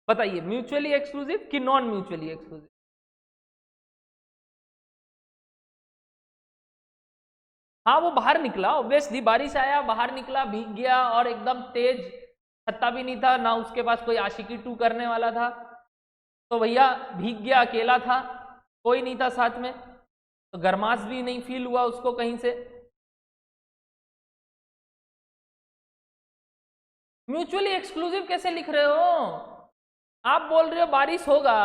बताइए म्यूचुअली एक्सक्लूसिव कि नॉन म्यूचुअली एक्सक्लूसिव? हाँ वो बाहर निकला, ऑब्वियसली बारिश आया, बाहर निकला, भीग गया और एकदम तेज, छत्ता भी नहीं था ना, उसके पास कोई आशिकी 2 करने वाला था, तो भैया भीग गया, अकेला था, कोई नहीं था साथ में, तो गर्माश भी नहीं फील हुआ उसको कहीं से। म्यूचुअली एक्सक्लूसिव कैसे लिख रहे हो आप? बोल रहे हो बारिश होगा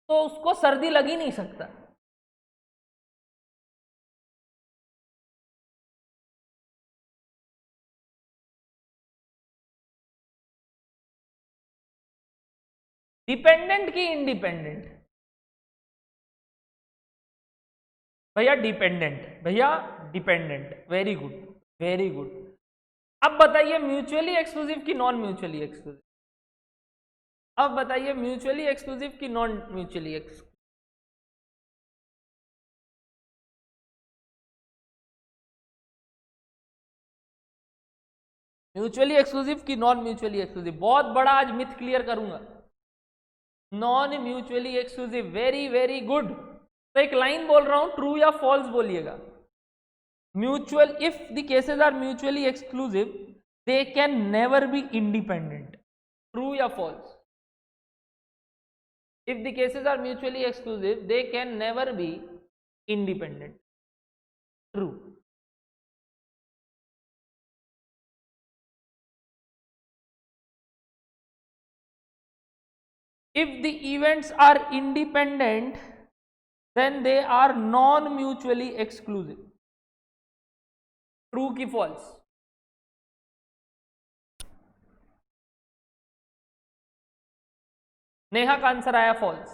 तो उसको सर्दी लग ही नहीं सकता। डिपेंडेंट की इंडिपेंडेंट? भैया डिपेंडेंट, भैया dependent, very good, very good. अब बताइए म्यूचुअली एक्सक्लूसिव की नॉन म्यूचुअली एक्सक्लूसिव? अब बताइए म्यूचुअली एक्सक्लूसिव की non mutually exclusive? Mutually exclusive की नॉन म्यूचुअली एक्सक्लूसिव? बहुत बड़ा आज मिथ क्लियर करूंगा। Non mutually exclusive, very very good. तो एक लाइन बोल रहा हूं, ट्रू या फॉल्स बोलिएगा। Mutual, if the cases are mutually exclusive they can never be independent. True या false? if the cases are mutually exclusive they can never be independent. True. If the events are independent then they are non mutually exclusive. True ki false? Neha का answer आया false.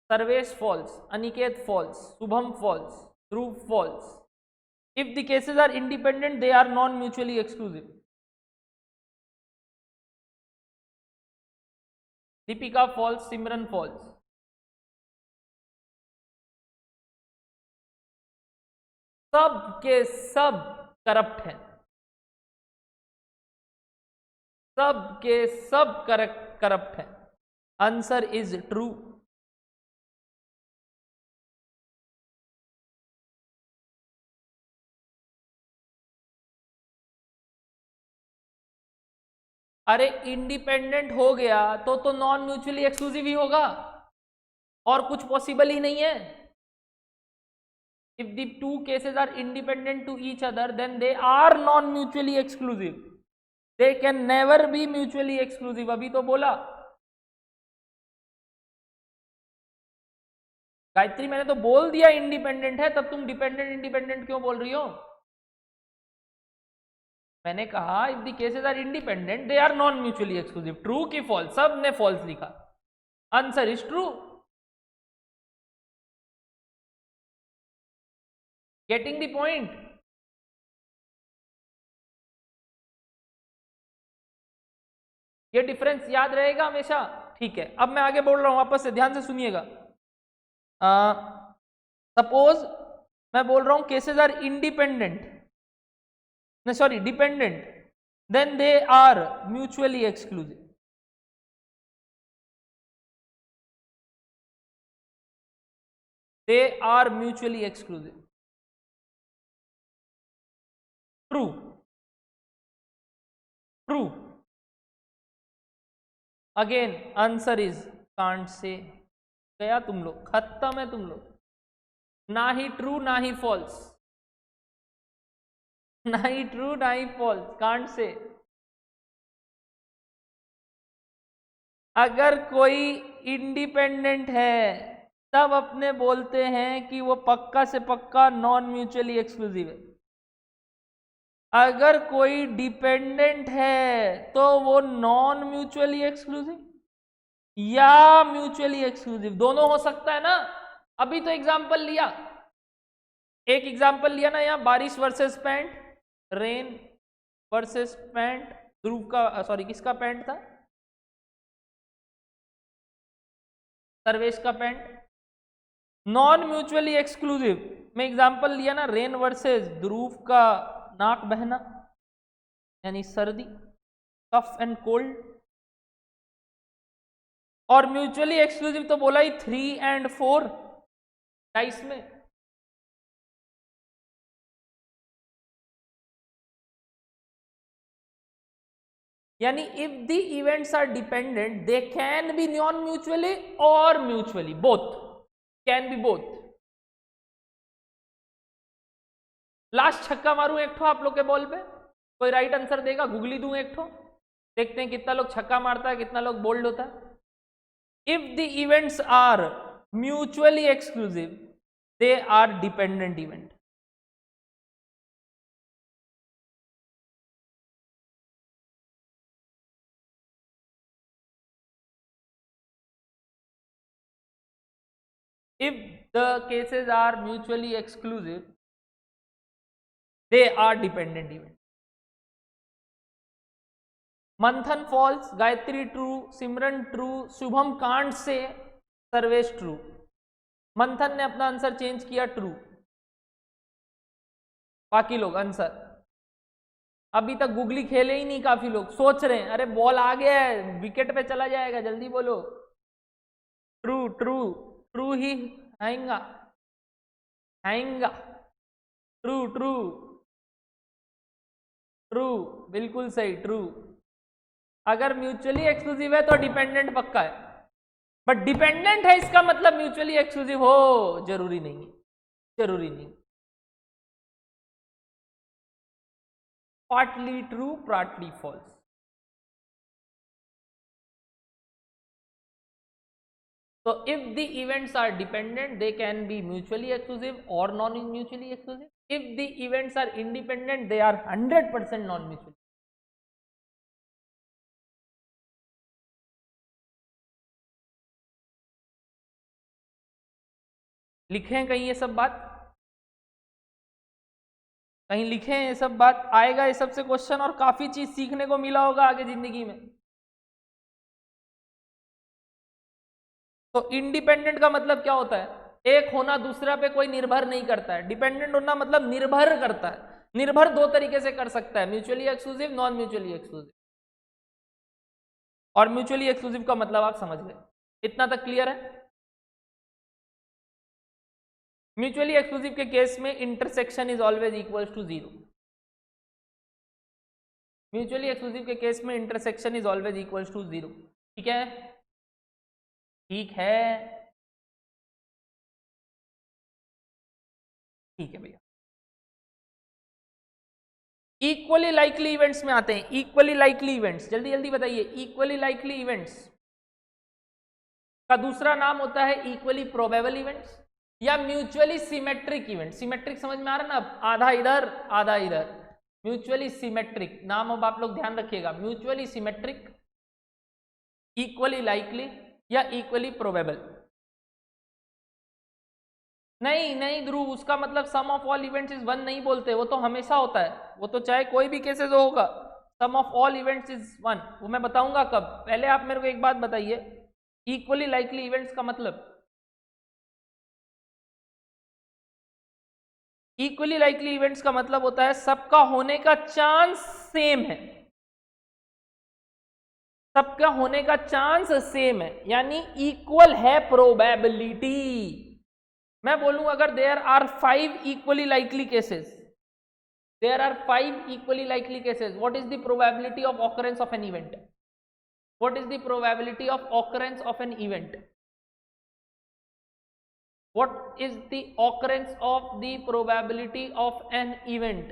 Sarvesh false, Aniket false, Shubham false, Dhruv false. If the cases are independent they are non mutually exclusive. Deepika false, Simran false. सब के सब corrupt हैं, सब के सब corrupt है। Answer is true. अरे इंडिपेंडेंट हो गया तो नॉन म्यूचुअली एक्सक्लूसिव ही होगा, और कुछ पॉसिबल ही नहीं है। If the two cases are independent to each other then they are non mutually exclusive, they can never be mutually exclusive. अभी तो बोला गायत्री, मैंने तो बोल दिया इंडिपेंडेंट है, तब तुम डिपेंडेंट इंडिपेंडेंट क्यों बोल रही हो? मैंने कहा if the cases are independent they are non mutually exclusive. True की फॉल्स? सब ने फॉल्स लिखा। Answer is true. Getting the point? ये डिफरेंस याद रहेगा हमेशा। ठीक है, अब मैं आगे बोल रहा हूं, वापस से ध्यान से सुनिएगा। सपोज मैं बोल रहा हूं cases are independent, no sorry dependent, then they are mutually exclusive. They are mutually exclusive. True. True. Again answer is can't say. गया तुम लोग, खत्म है तुम लोग। ना ही ट्रू ना ही फॉल्स, ना ही ट्रू ना ही फॉल्स, कांट से। अगर कोई इंडिपेंडेंट है तब अपने बोलते हैं कि वो पक्का से पक्का नॉन म्यूचुअली एक्सक्लूसिव है। अगर कोई डिपेंडेंट है तो वो नॉन म्यूचुअली एक्सक्लूसिव या म्यूचुअली एक्सक्लूसिव, दोनों हो सकता है ना। अभी तो एग्जांपल लिया, एक एग्जांपल लिया ना यहाँ, बारिश versus pant, rain versus pant. Dhruv का सॉरी किसका पैंट था? सर्वेश का पैंट। नॉन म्यूचुअली एक्सक्लूसिव में एग्जांपल लिया ना, रेन वर्सेस ध्रुव का नाक बहना यानी सर्दी, कफ एंड कोल्ड। और म्यूचुअली एक्सक्लूसिव तो बोला ही 3 and 4 डाइस में। यानी if the events are dependent they can be non mutually और mutually, both can be both. Last छक्का मारूं एक ठो आप लोग के बॉल पे, कोई राइट आंसर देगा? गूगली दूं एक ठो, देखते हैं कितना लोग छक्का मारता है, कितना लोग बोल्ड होता है। If the events are mutually exclusive they are dependent event. If the cases are mutually exclusive, they are dependent event. Manthan false, Gayatri true, Simran true, Shubham can't say, Sarvesh true. मंथन ने अपना आंसर चेंज किया ट्रू। बाकी लोग आंसर अभी तक गूगली खेले ही नहीं, काफी लोग सोच रहे हैं अरे बॉल आ गया है, विकेट पे चला जाएगा, जल्दी बोलो। ट्रू ट्रू ट्रू ही आएगा, आएगा। ट्रू ट्रू ट्रू, बिल्कुल सही, ट्रू। अगर म्यूचुअली एक्सक्लूसिव है तो डिपेंडेंट पक्का है, बट डिपेंडेंट है इसका मतलब म्यूचुअली एक्सक्लूसिव हो जरूरी नहीं, जरूरी नहीं। Partly true partly false. So if the events are dependent, they can be mutually exclusive or non-mutually exclusive. If the events are independent, they are 100% non-mutually. लिखे हैं कहीं ये सब बात? कहीं लिखे हैं ये सब बात? आएगा ये सबसे क्वेश्चन और काफी चीज सीखने को मिला होगा आगे जिंदगी में। तो इंडिपेंडेंट का मतलब क्या होता है? एक होना दूसरा पे कोई निर्भर नहीं करता है। डिपेंडेंट होना मतलब निर्भर करता है। निर्भर दो तरीके से कर सकता है, mutually exclusive, non mutually exclusive. और म्यूचुअली एक्सक्लूसिव का मतलब आप समझ गए, इतना तक क्लियर है? म्यूचुअली एक्सक्लूसिव के केस में intersection is always equal to 0। Mutually exclusive के केस में intersection is always equal to 0। ठीक है, ठीक है, ठीक है भैया। इक्वली लाइकली इवेंट्स में आते हैं। इक्वली लाइकली इवेंट्स, जल्दी जल्दी बताइए। इक्वली लाइकली इवेंट्स का दूसरा नाम होता है इक्वली प्रोबेबल इवेंट्स या म्यूचुअली सिमेट्रिक इवेंट। सिमेट्रिक समझ में आ रहा है ना? आधा इधर आधा इधर, म्यूचुअली सिमेट्रिक, नाम अब आप लोग ध्यान रखिएगा, म्यूचुअली सिमेट्रिक, इक्वली लाइकली या इक्वली प्रोबेबल। नहीं नहीं ध्रुव, उसका मतलब sum of all events is one नहीं बोलते, वो तो हमेशा होता है, वो तो चाहे कोई भी केसेस होगा, sum of all events is one, वो मैं बताऊंगा कब। पहले आप मेरे को एक बात बताइए, इक्वली लाइकली इवेंट्स का मतलब, इक्वली लाइकली इवेंट्स का मतलब होता है सबका होने का चांस सेम है, सबका होने का चांस सेम है, यानी इक्वल है प्रोबेबिलिटी। मैं बोलूं अगर there are 5 equally likely cases, there are 5 equally likely cases, what is the probability of occurrence of an event, what is the probability of occurrence of an event, what is the occurrence of the probability of an event?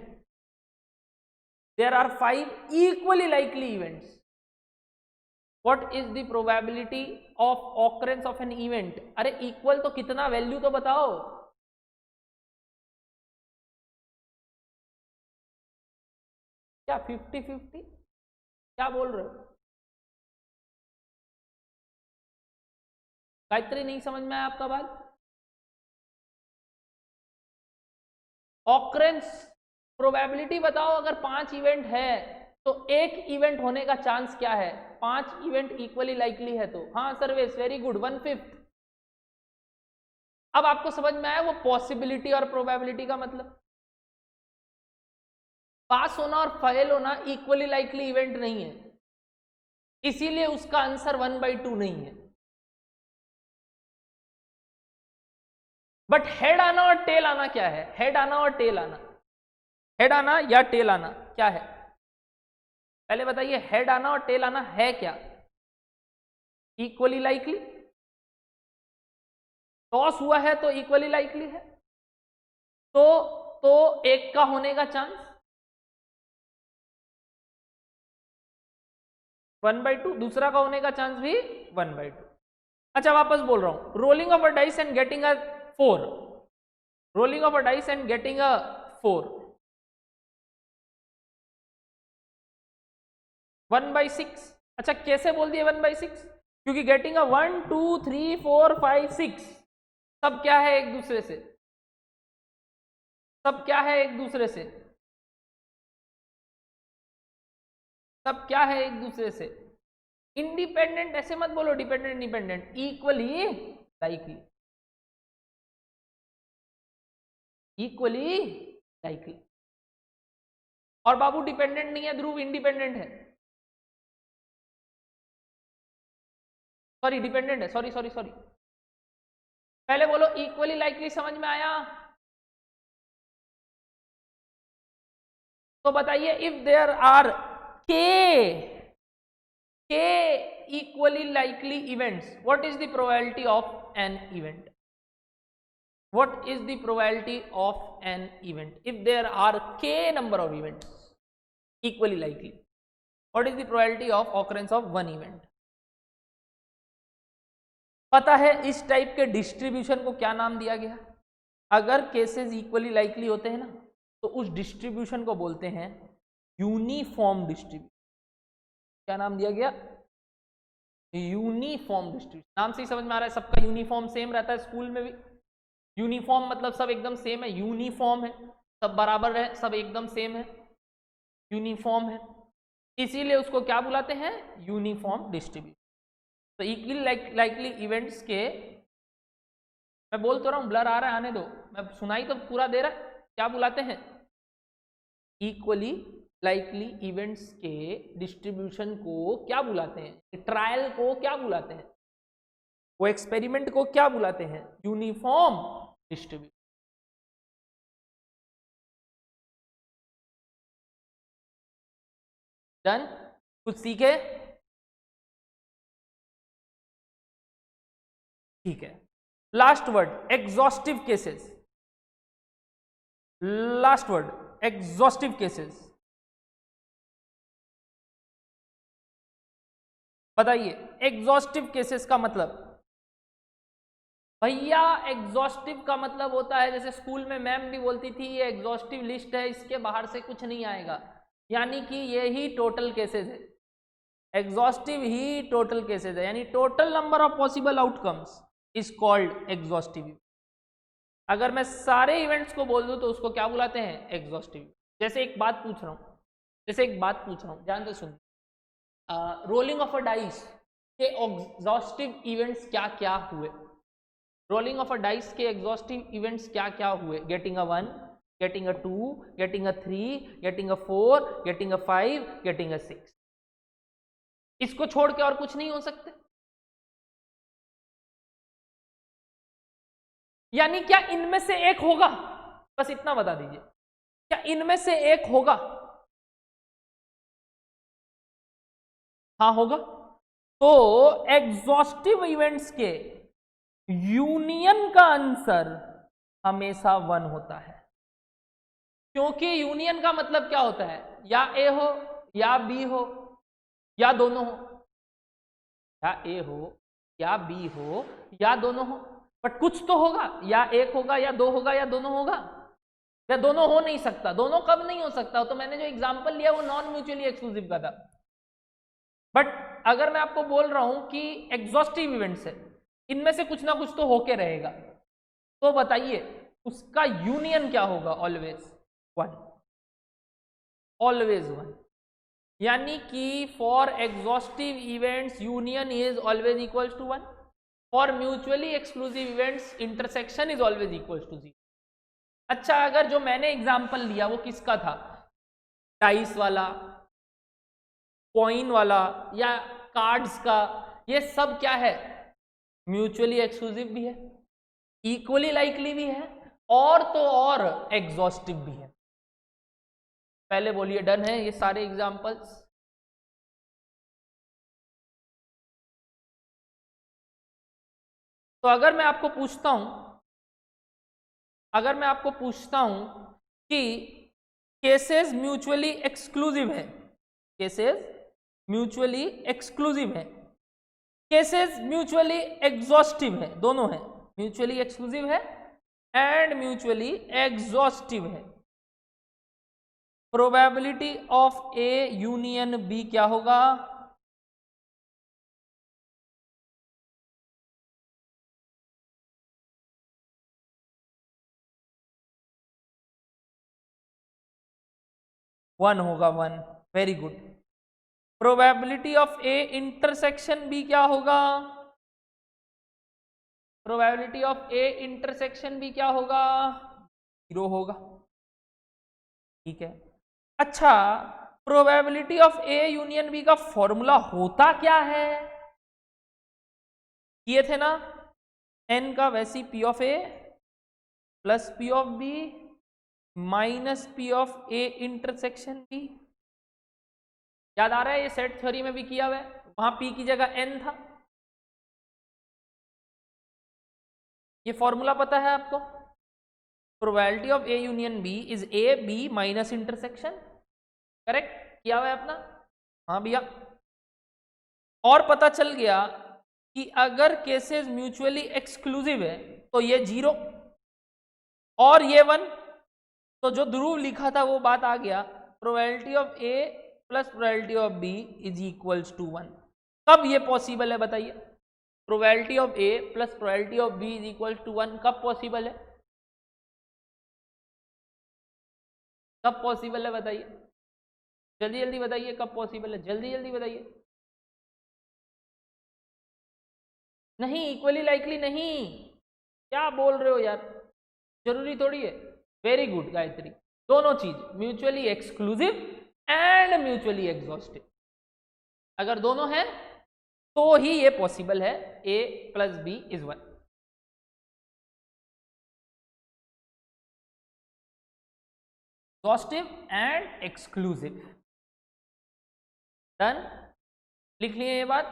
There are 5 equally likely events, what is the probability of occurrence of an event? अरे equal तो कितना, value तो बताओ। क्या 50-50 क्या बोल रहे हो गायत्री, नहीं समझ में आया आपका बात। ऑकरेंस प्रोबेबिलिटी बताओ, अगर 5 इवेंट है तो एक इवेंट होने का चांस क्या है, 5 इवेंट इक्वली लाइकली है तो, हाँ सर्वेश वेरी गुड, 1/5। अब आपको समझ में आया वो पॉसिबिलिटी और प्रोबेबिलिटी का मतलब। पास होना और फेल होना इक्वली लाइकली इवेंट नहीं है, इसीलिए उसका आंसर 1/2 नहीं है। बट हेड आना और टेल आना क्या है, हेड आना और टेल आना, हेड आना या टेल आना क्या है, पहले बताइए, हेड आना और टेल आना है क्या, इक्वली लाइकली। टॉस हुआ है तो इक्वली लाइकली है, तो एक का होने का चांस 1/2, दूसरा का होने का चांस भी 1/2। अच्छा वापस बोल रहा हूं, rolling of a dice and getting a 4, rolling of a dice and getting a 4, 1/6। अच्छा कैसे बोल दिए 1/6, क्योंकि गेटिंग अ 1 2 3 4 5 6 सब क्या है एक दूसरे से, सब क्या है एक दूसरे से, सब क्या है एक दूसरे से, इंडिपेंडेंट, ऐसे मत बोलो dependent independent, equally likely, equally likely. और बाबू डिपेंडेंट नहीं है ध्रुव, इंडिपेंडेंट है, सॉरी डिपेंडेंट है, सॉरी सॉरी सॉरी, पहले बोलो इक्वली लाइकली, समझ में आया। तो बताइए इफ देयर आर के equally likely events, what is the probability of an event, what is the probability of an event if there are k number of events equally likely, what is the probability of occurrence of one event। पता है इस type के distribution को क्या नाम दिया गया, अगर केसेस इक्वली लाइकली होते हैं ना तो उस डिस्ट्रीब्यूशन को बोलते हैं यूनिफॉर्म डिस्ट्रीब्यूशन। क्या नाम दिया गया, यूनिफॉर्म डिस्ट्रीब्यूशन। नाम से ही समझ में आ रहा है सबका यूनिफॉर्म सेम रहता है, स्कूल में भी यूनिफॉर्म मतलब सब एकदम सेम है, यूनिफॉर्म है, सब बराबर है, सब एकदम सेम है, यूनिफॉर्म है, इसीलिए उसको क्या बुलाते हैं, यूनिफॉर्म डिस्ट्रीब्यूशन। तो इक्वली लाइकली इवेंट्स के, मैं बोल तो रहा हूँ, ब्लर आ रहा है आने दो, मैं सुनाई तो पूरा दे रहा, क्या बुलाते हैं, इक्वली लाइकली इवेंट्स के डिस्ट्रीब्यूशन को क्या बुलाते हैं, ट्रायल को क्या बुलाते हैं, वो एक्सपेरिमेंट को क्या बुलाते हैं, यूनिफॉर्म डिस्ट्रीब्यूशन। डन, कुछ सीखे, ठीक है। Last word exhaustive cases, last word exhaustive cases, बताइए एग्जॉस्टिव केसेस का मतलब, भैया एग्जॉस्टिव का मतलब होता है, जैसे स्कूल में मैम भी बोलती थी ये एग्जॉस्टिव लिस्ट है, इसके बाहर से कुछ नहीं आएगा, यानी कि ये ही टोटल केसेस है, एग्जॉस्टिव ही टोटल केसेस है, यानी total number of possible outcomes is called exhaustive. अगर मैं सारे इवेंट्स को बोल दूं तो उसको क्या बुलाते हैं, एग्जॉस्टिव। जैसे एक बात पूछ रहा हूं, ध्यान से सुन, रोलिंग ऑफ अ डाइस के एग्जॉस्टिव इवेंट्स क्या क्या हुए, रोलिंग ऑफ अ डाइस के एग्जॉस्टिव इवेंट्स क्या क्या हुए, getting a 1, getting a 2, getting a 3, getting a 4, getting a 5, getting a 6, इसको छोड़ के और कुछ नहीं हो सकते। यानी क्या इनमें से एक होगा, बस इतना बता दीजिए, क्या इनमें से एक होगा, हाँ होगा। तो एग्जॉस्टिव इवेंट्स के यूनियन का आंसर हमेशा 1 होता है, क्योंकि यूनियन का मतलब क्या होता है, या ए हो या बी हो या दोनों हो, या ए हो या बी हो या दोनों हो, बट कुछ तो होगा, या एक होगा या दो होगा या दोनों होगा, या दोनों हो नहीं सकता। दोनों कब नहीं हो सकता, तो मैंने जो एग्जांपल लिया वो नॉन म्यूचुअली एक्सक्लूसिव का था। बट अगर मैं आपको बोल रहा हूं कि एग्जॉस्टिव इवेंट्स है, इनमें से कुछ ना कुछ तो होके रहेगा, तो बताइए उसका यूनियन क्या होगा, ऑलवेज 1, ऑलवेज 1। यानी कि for exhaustive events union is always equals to 1, for mutually exclusive events intersection is always equals to 0। अच्छा, अगर जो मैंने एग्जांपल लिया वो किसका था, डाइस वाला, कॉइन वाला या कार्ड्स का, ये सब क्या है, म्यूचुअली एक्सक्लूसिव भी है, इक्वली लाइकली भी है, और तो और एग्जॉस्टिव भी है। पहले बोलिए डन है ये सारे एग्जांपल्स। तो अगर मैं आपको पूछता हूं कि केसेस म्यूचुअली एक्सक्लूसिव है, केसेस म्यूचुअली एक्सक्लूसिव है, केसेस म्यूचुअली एग्जॉस्टिव है, दोनों है, म्यूचुअली एक्सक्लूसिव है एंड म्यूचुअली एग्जॉस्टिव है, probability of A union B क्या होगा, वन होगा, 1, very good. Probability of A intersection B क्या होगा, probability of A intersection B क्या होगा, 0 होगा, ठीक है। अच्छा, probability of A union B का फॉर्मूला होता क्या है, किए थे ना, एन का वैसी P of A plus P of B minus P of A intersection B, याद आ रहा है, ये सेट थ्योरी में भी किया हुआ है, वहां पी की जगह एन था, ये फॉर्मूला पता है आपको, probability of A union B is A B minus intersection, correct किया हुआ है अपना, हाँ भैया। और पता चल गया कि अगर केसेस म्यूचुअली एक्सक्लूसिव है तो ये 0 और ये 1, तो जो ध्रुव लिखा था वो बात आ गया, probability of A plus probability of B is equals to 1। कब ये पॉसिबल है बताइए, probability of A plus probability of B is equal to 1 कब पॉसिबल है, कब पॉसिबल है बताइए, जल्दी जल्दी बताइए कब पॉसिबल है, जल्दी जल्दी बताइए। नहीं, इक्वली लाइकली नहीं, क्या बोल रहे हो यार, जरूरी थोड़ी है, वेरी गुड गायत्री, दोनों चीज, mutually exclusive and mutually exhaustive, अगर दोनों हैं तो ही ये पॉसिबल है, A plus B is 1। Exhaustive and exclusive, done, लिख लिए ये बात।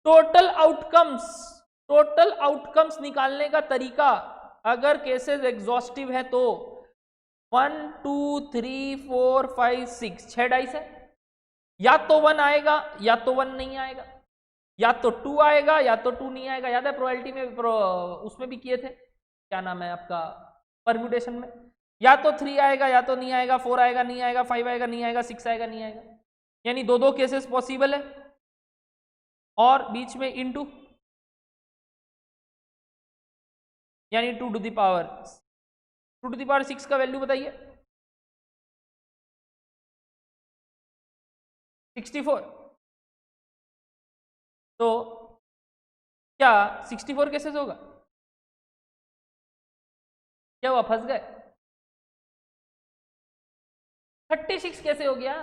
टोटल आउटकम्स निकालने का तरीका, अगर केसेस एग्जॉस्टिव है तो 1 2 3 4 5 6 6 डाइस है, या तो 1 आएगा या तो 1 नहीं आएगा, या तो 2 आएगा या तो 2 नहीं आएगा। याद है प्रोबेबिलिटी में उसमें भी किए थे, क्या नाम है आपका, परम्यूटेशन में, या तो 3 आएगा या तो नहीं आएगा, 4 आएगा नहीं आएगा, 5 आएगा नहीं आएगा, 6 आएगा नहीं आएगा, यानी दो केसेस पॉसिबल है। और बीच में इनटू, यानी 2 टू द पावर 6 का वैल्यू बताइए। 64। तो क्या 64 केसेस होगा? क्या हुआ, फंस गए? 36 कैसे हो गया?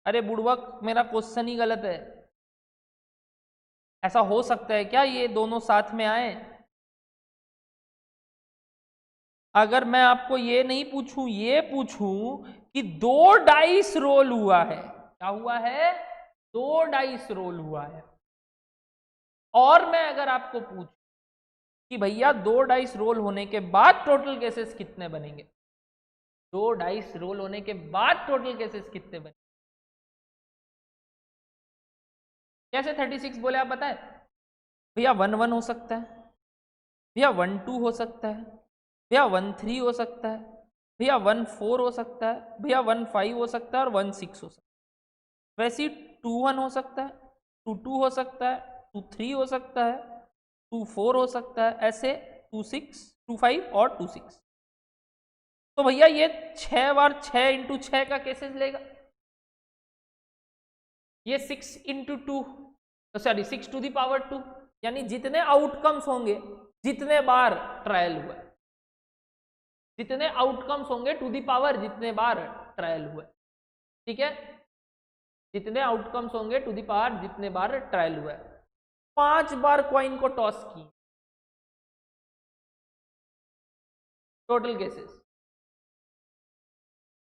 अरे बुड़वक, मेरा क्वेश्चन ही गलत है। ऐसा हो सकता है क्या ये दोनों साथ में आए? अगर मैं आपको ये नहीं पूछूं, ये पूछूं कि 2 डाइस रोल हुआ है, क्या हुआ है? 2 डाइस रोल हुआ है, और मैं अगर आपको पूछूं कि भैया 2 डाइस रोल होने के बाद टोटल केसेस कितने बनेंगे, 2 डाइस रोल होने के बाद टोटल केसेस कितने बनेंगे? कैसे 36 बोले आप बताएं? भैया 1-1 हो सकता है, भैया 1-2 हो सकता है, भैया 1-3 हो सकता है, भैया 1-4 हो सकता है, भैया 1-5 हो सकता है, और 1-6 हो सकता है। वैसे ही 2-1 हो सकता है, 2-2 हो सकता है, 2-3 हो सकता है, 2-4 हो सकता है, ऐसे 2-6, 2-5 और 2-6। तो भैया ये 6 बार 6 इंटू 6 का केसेस लेगा, ये 6 into 2, sorry 6 to the power 2, यानी जितने आउटकम्स होंगे, जितने बार ट्रायल हुआ, जितने आउटकम्स होंगे टू दी पावर जितने बार ट्रायल हुआ, ठीक है, जितने आउटकम्स होंगे टू दी पावर जितने बार ट्रायल हुआ। 5 बार कॉइन को टॉस की, टोटल केसेस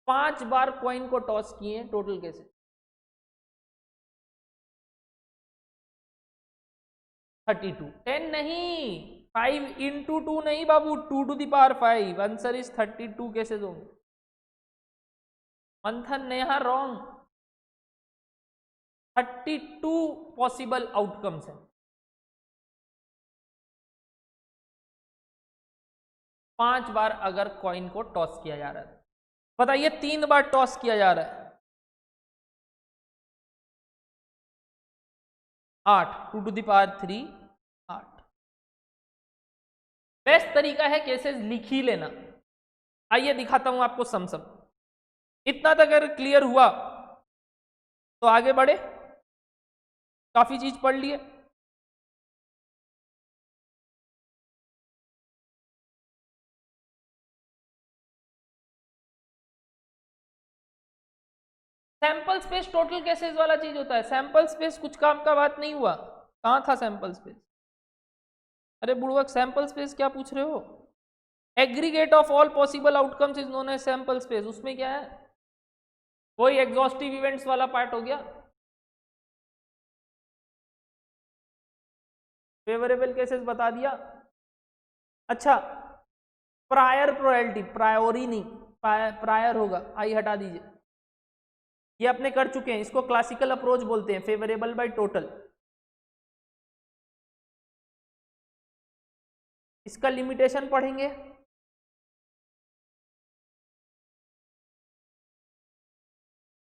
5 बार कॉइन को टॉस किए, टोटल केसेस 32। 10 नहीं, 5 इंटू 2 नहीं बाबू, 2 to the power 5, answer is 32 cases होंगे। Manthan Neha wrong, 32 possible outcomes हैं। 5 बार अगर कॉइन को टॉस किया जा रहा है, बताइए 3 बार टॉस किया जा रहा है, 8, 2 टू दी पावर 3, 8। बेस्ट तरीका है केसेस लिख ही लेना। आइए दिखाता हूं आपको सम। इतना तक अगर क्लियर हुआ तो आगे बढ़े, काफी चीज पढ़ लिए। सैंपल स्पेस टोटल केसेस वाला चीज होता है। सैंपल स्पेस कुछ काम का बात नहीं हुआ, कहां था सैंपल स्पेस? अरे बुड़वक, सैंपल स्पेस क्या पूछ रहे हो? Aggregate of all possible outcomes is known as sample space. उसमें क्या है, वही एग्जॉस्टिव इवेंट्स वाला पार्ट हो गया। फेवरेबल केसेस बता दिया। अच्छा, प्रायर प्रोबेबिलिटी, प्रायोरी नहीं, प्रायर होगा, आई हटा दीजिए, ये अपने कर चुके हैं। इसको क्लासिकल अप्रोच बोलते हैं, फेवरेबल बाय टोटल। इसका लिमिटेशन पढ़ेंगे।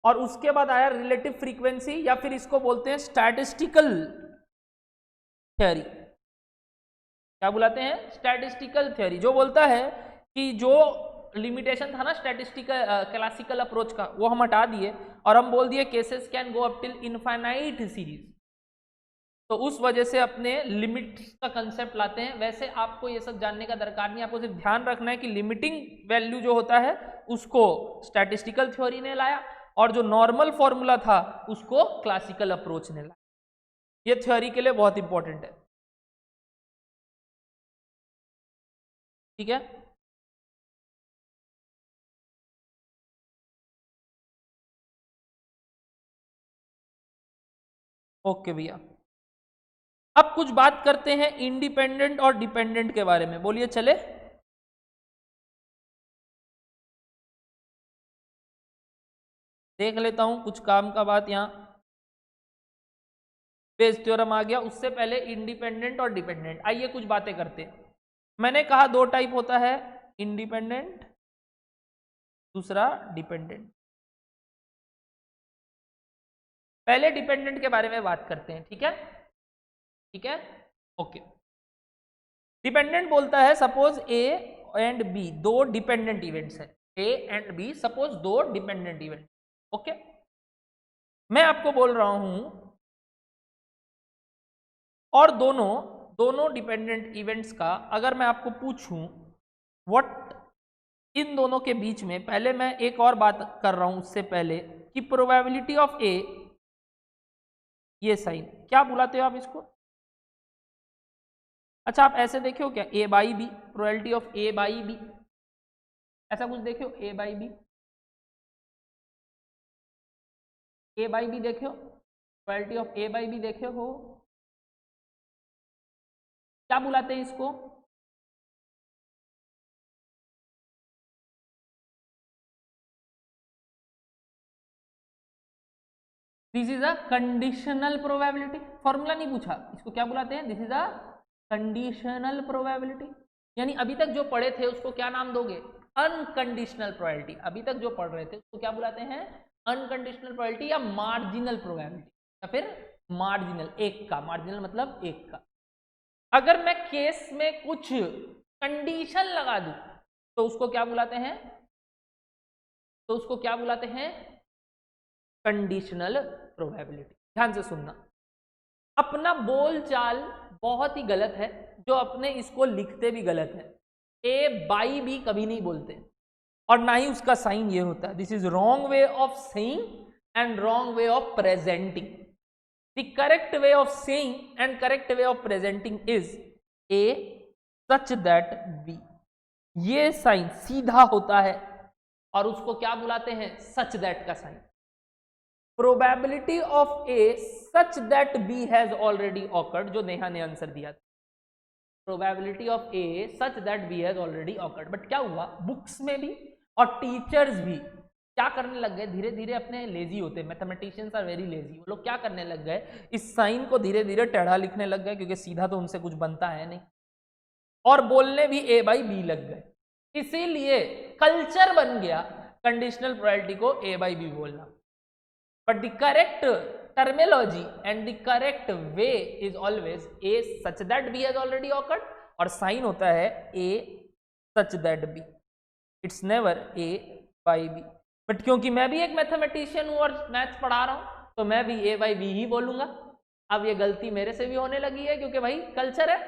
और उसके बाद आया रिलेटिव फ्रीक्वेंसी, या फिर इसको बोलते हैं स्टैटिस्टिकल थ्योरी। क्या बुलाते हैं? स्टैटिस्टिकल थ्योरी, जो बोलता है कि जो लिमिटेशन था ना स्टैटिस्टिकल क्लासिकल अप्रोच का, वो हम हटा दिए और हम बोल दिए cases can go up till infinite series. तो उस वजह से अपने लिमिट्स का कंसेप्ट लाते हैं। वैसे आपको ये सब जानने का दरकार नहीं, आपको सिर्फ ध्यान रखना है कि लिमिटिंग वैल्यू जो होता है उसको स्टैटिस्टिकल थ्योरी ने लाया, और जो नॉर्मल फॉर्मूला था उसको क्लासिकल अप्रोच ने लाया। ये थ्योरी के लिए बहुत इंपॉर्टेंट है, ठीक है। ओके भैया, अब कुछ बात करते हैं इंडिपेंडेंट और डिपेंडेंट के बारे में। बोलिए चले। देख लेता हूं कुछ काम का बात यहाँ। बेस थ्योरम आ गया, उससे पहले इंडिपेंडेंट और डिपेंडेंट, आइए कुछ बातें करते हैं। मैंने कहा दो टाइप होता है, इंडिपेंडेंट, दूसरा डिपेंडेंट। पहले डिपेंडेंट के बारे में बात करते हैं, ठीक है, ठीक है, ओके। डिपेंडेंट बोलता है सपोज ए एंड बी दो डिपेंडेंट इवेंट्स है, ए एंड बी सपोज दो डिपेंडेंट इवेंट, ओके। मैं आपको बोल रहा हूं और दोनों दोनों डिपेंडेंट इवेंट्स का अगर मैं आपको पूछूं व्हाट इन दोनों के बीच में, पहले मैं एक और बात कर रहा हूं उससे पहले कि प्रोबेबिलिटी ऑफ ए, ये साइन क्या बुलाते हो आप इसको? अच्छा आप ऐसे देखो क्या, A by B, probability of A by B, ऐसा कुछ देखो, A by B, A by B देखो, probability of A by B देखे हो, क्या बुलाते हैं इसको? This is a conditional probability, formula नहीं पूछा, इसको क्या बुलाते हैं? This is a conditional probability. यानी अभी तक जो पढ़े थे उसको क्या नाम दोगे? Unconditional probability. अभी तक जो पढ़ रहे थे उसको क्या बुलाते हैं? अनकंडीशनल प्रोबेबिलिटी या मार्जिनल प्रोबेबिलिटी, या फिर मार्जिनल, एक का, मार्जिनल मतलब एक का। अगर मैं केस में कुछ कंडीशन लगा दूं तो उसको क्या बुलाते हैं? तो उसको क्या बुलाते हैं? Conditional probability. ध्यान से सुनना, अपना बोल चाल बहुत ही गलत है जो अपने इसको लिखते भी गलत है। ए बाई बी कभी नहीं बोलते और ना ही उसका साइन ये होता है। This is wrong way of saying and wrong way of presenting. The correct way of saying and correct way of presenting is A such that B. ये साइन सीधा होता है और उसको क्या बुलाते हैं? सच दैट का sign. Probability of A such that B has already occurred, जो नेहा ने आंसर दिया था, probability of A such that B has already occurred. But क्या हुआ, बुक्स में भी और टीचर्स भी क्या करने लग गए, धीरे धीरे अपने लेजी होते, मैथमेटिशियंस आर वेरी लेजी, वो लोग क्या करने लग गए, इस साइन को धीरे धीरे टेढ़ा लिखने लग गए, क्योंकि सीधा तो उनसे कुछ बनता है नहीं, और बोलने भी ए बाई बी लग गए। इसीलिए कल्चर बन गया कंडीशनल प्रोबेबिलिटी को ए बाई बी बोलना। But the correct terminology and the correct way is always A such that B has already occurred, और साइन होता है A such that B, it's never A by B। But क्योंकि मैं भी एक mathematician हूं और मैथ्स पढ़ा रहा हूं तो मैं भी A by B ही बोलूंगा। अब ये गलती मेरे से भी होने लगी है क्योंकि भाई कल्चर है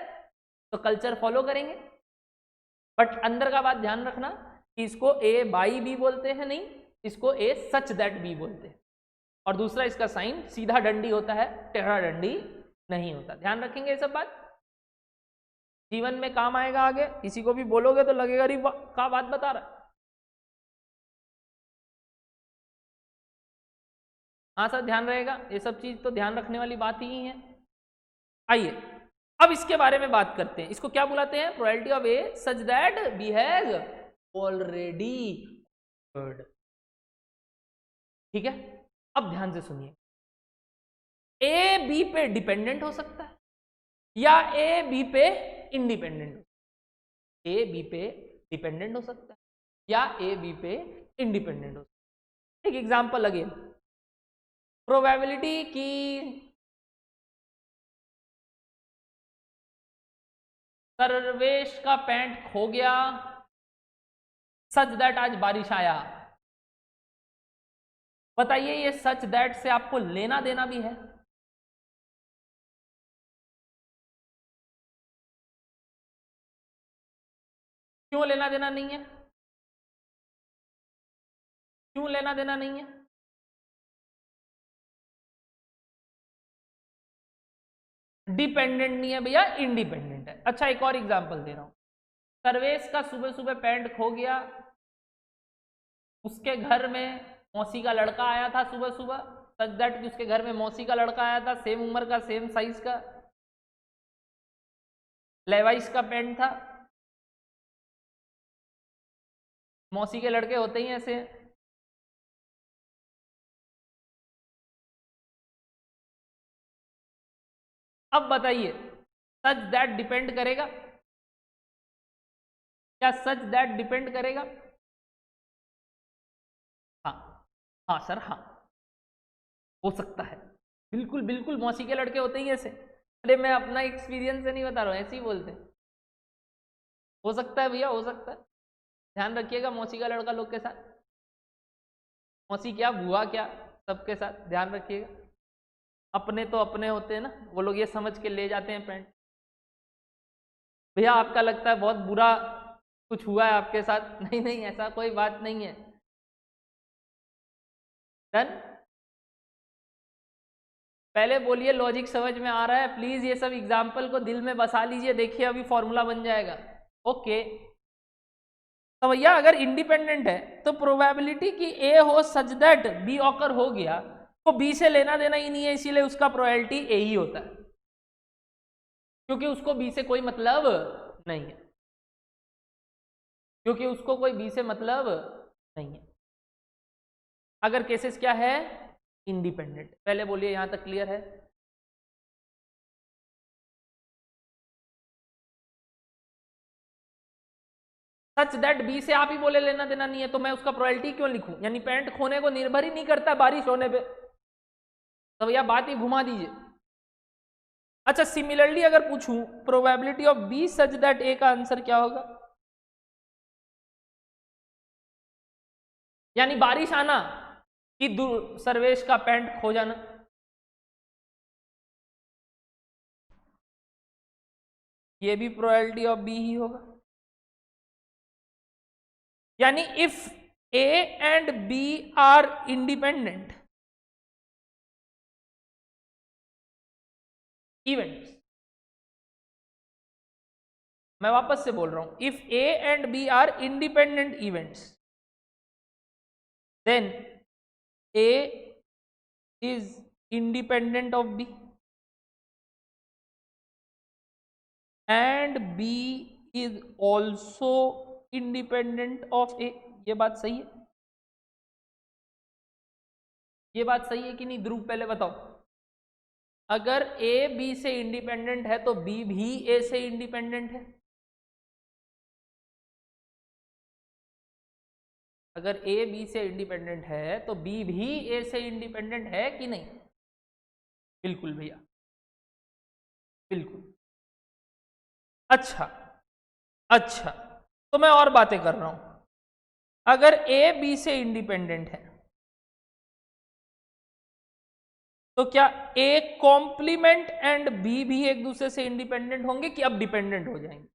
तो कल्चर फॉलो करेंगे। बट अंदर का बात ध्यान रखना कि इसको A by B बोलते हैं नहीं, इसको A such that B बोलते हैं। और दूसरा इसका साइन सीधा डंडी होता है, टेढ़ा डंडी नहीं होता। ध्यान रखेंगे ये सब बात, जीवन में काम आएगा आगे। किसी को भी बोलोगे तो लगेगा अरे क्या बात बता रहा है। हाँ सर ध्यान रहेगा, ये सब चीज तो ध्यान रखने वाली बात ही है। आइए अब इसके बारे में बात करते हैं, इसको क्या बुलाते हैं? Probability of A such that B has already occurred. ठीक है, अब ध्यान से सुनिए, ए बी पे डिपेंडेंट हो सकता है या ए बी पे इंडिपेंडेंट, ए बी पे डिपेंडेंट हो सकता है या ए बी पे इंडिपेंडेंट हो सकता है। एक एग्जांपल अगेन, प्रोबेबिलिटी की सर्वेश का पैंट खो गया सच दैट आज बारिश आया। बताइए ये सच दैट से आपको लेना देना भी है? क्यों लेना देना नहीं है? क्यों लेना देना नहीं है? डिपेंडेंट नहीं है भैया, इंडिपेंडेंट है। अच्छा एक और एग्जांपल दे रहा हूं, सर्वेश का सुबह सुबह पैंट खो गया, उसके घर में मौसी का लड़का आया था सुबह सुबह, सच दैट कि उसके घर में मौसी का लड़का आया था, सेम उम्र का, सेम साइज का, लेवाइस का पैंट था। मौसी के लड़के होते ही ऐसे, अब बताइए, सच दैट डिपेंड करेगा क्या? सच दैट डिपेंड करेगा? हाँ, हाँ सर, हाँ हो सकता है, बिल्कुल बिल्कुल, मौसी के लड़के होते ही ऐसे। अरे मैं अपना एक्सपीरियंस से नहीं बता रहा हूँ, ऐसे ही बोलते हैं। हो सकता है भैया, हो सकता है। ध्यान रखिएगा मौसी का लड़का लोग के साथ, मौसी क्या बुआ क्या, सबके साथ ध्यान रखिएगा। अपने तो अपने होते हैं ना, वो लोग ये समझ के ले जाते हैं पैंट। भैया आपका लगता है बहुत बुरा कुछ हुआ है आपके साथ, नहीं नहीं ऐसा कोई बात नहीं है। डन। पहले बोलिए लॉजिक समझ में आ रहा है, प्लीज ये सब एग्जाम्पल को दिल में बसा लीजिए, देखिए अभी फॉर्मूला बन जाएगा। ओके, तो भैया अगर इंडिपेंडेंट है तो प्रोबेबिलिटी कि ए हो सच दैट बी ऑकर हो गया, तो बी से लेना देना ही नहीं है, इसीलिए उसका प्रोबेबिलिटी ए ही होता है, क्योंकि उसको बी से कोई मतलब नहीं है, क्योंकि उसको कोई बी से मतलब नहीं है। अगर केसेस क्या है? इंडिपेंडेंट। पहले बोलिए यहां तक क्लियर है? सच दैट बी से आप ही बोले लेना देना नहीं है, तो मैं उसका प्रोबेबिलिटी क्यों लिखूं? यानी पैंट खोने को निर्भर ही नहीं करता बारिश होने पे, तो भैया बात ही घुमा दीजिए। अच्छा, सिमिलरली अगर पूछूं probability of B such that A, का आंसर क्या होगा? यानी बारिश आना कि सर्वेश का पैंट खो जाना। ये भी प्रोबेबिलिटी ऑफ बी ही होगा। यानी if A and B are independent events, मैं वापस से बोल रहा हूं, if A and B are independent events, then A is independent of B and B is also independent of A. ये बात सही है? ये बात सही है कि नहीं? ध्रुव पहले बताओ। अगर ए बी से इंडिपेंडेंट है तो बी भी ए से इंडिपेंडेंट है। अगर ए बी से इंडिपेंडेंट है तो बी भी ए से इंडिपेंडेंट है कि नहीं? बिल्कुल भैया, बिल्कुल। अच्छा, अच्छा, तो मैं और बातें कर रहा हूं। अगर ए बी से इंडिपेंडेंट है तो क्या ए कॉम्प्लीमेंट एंड बी भी एक दूसरे से इंडिपेंडेंट होंगे कि अब डिपेंडेंट हो जाएंगे?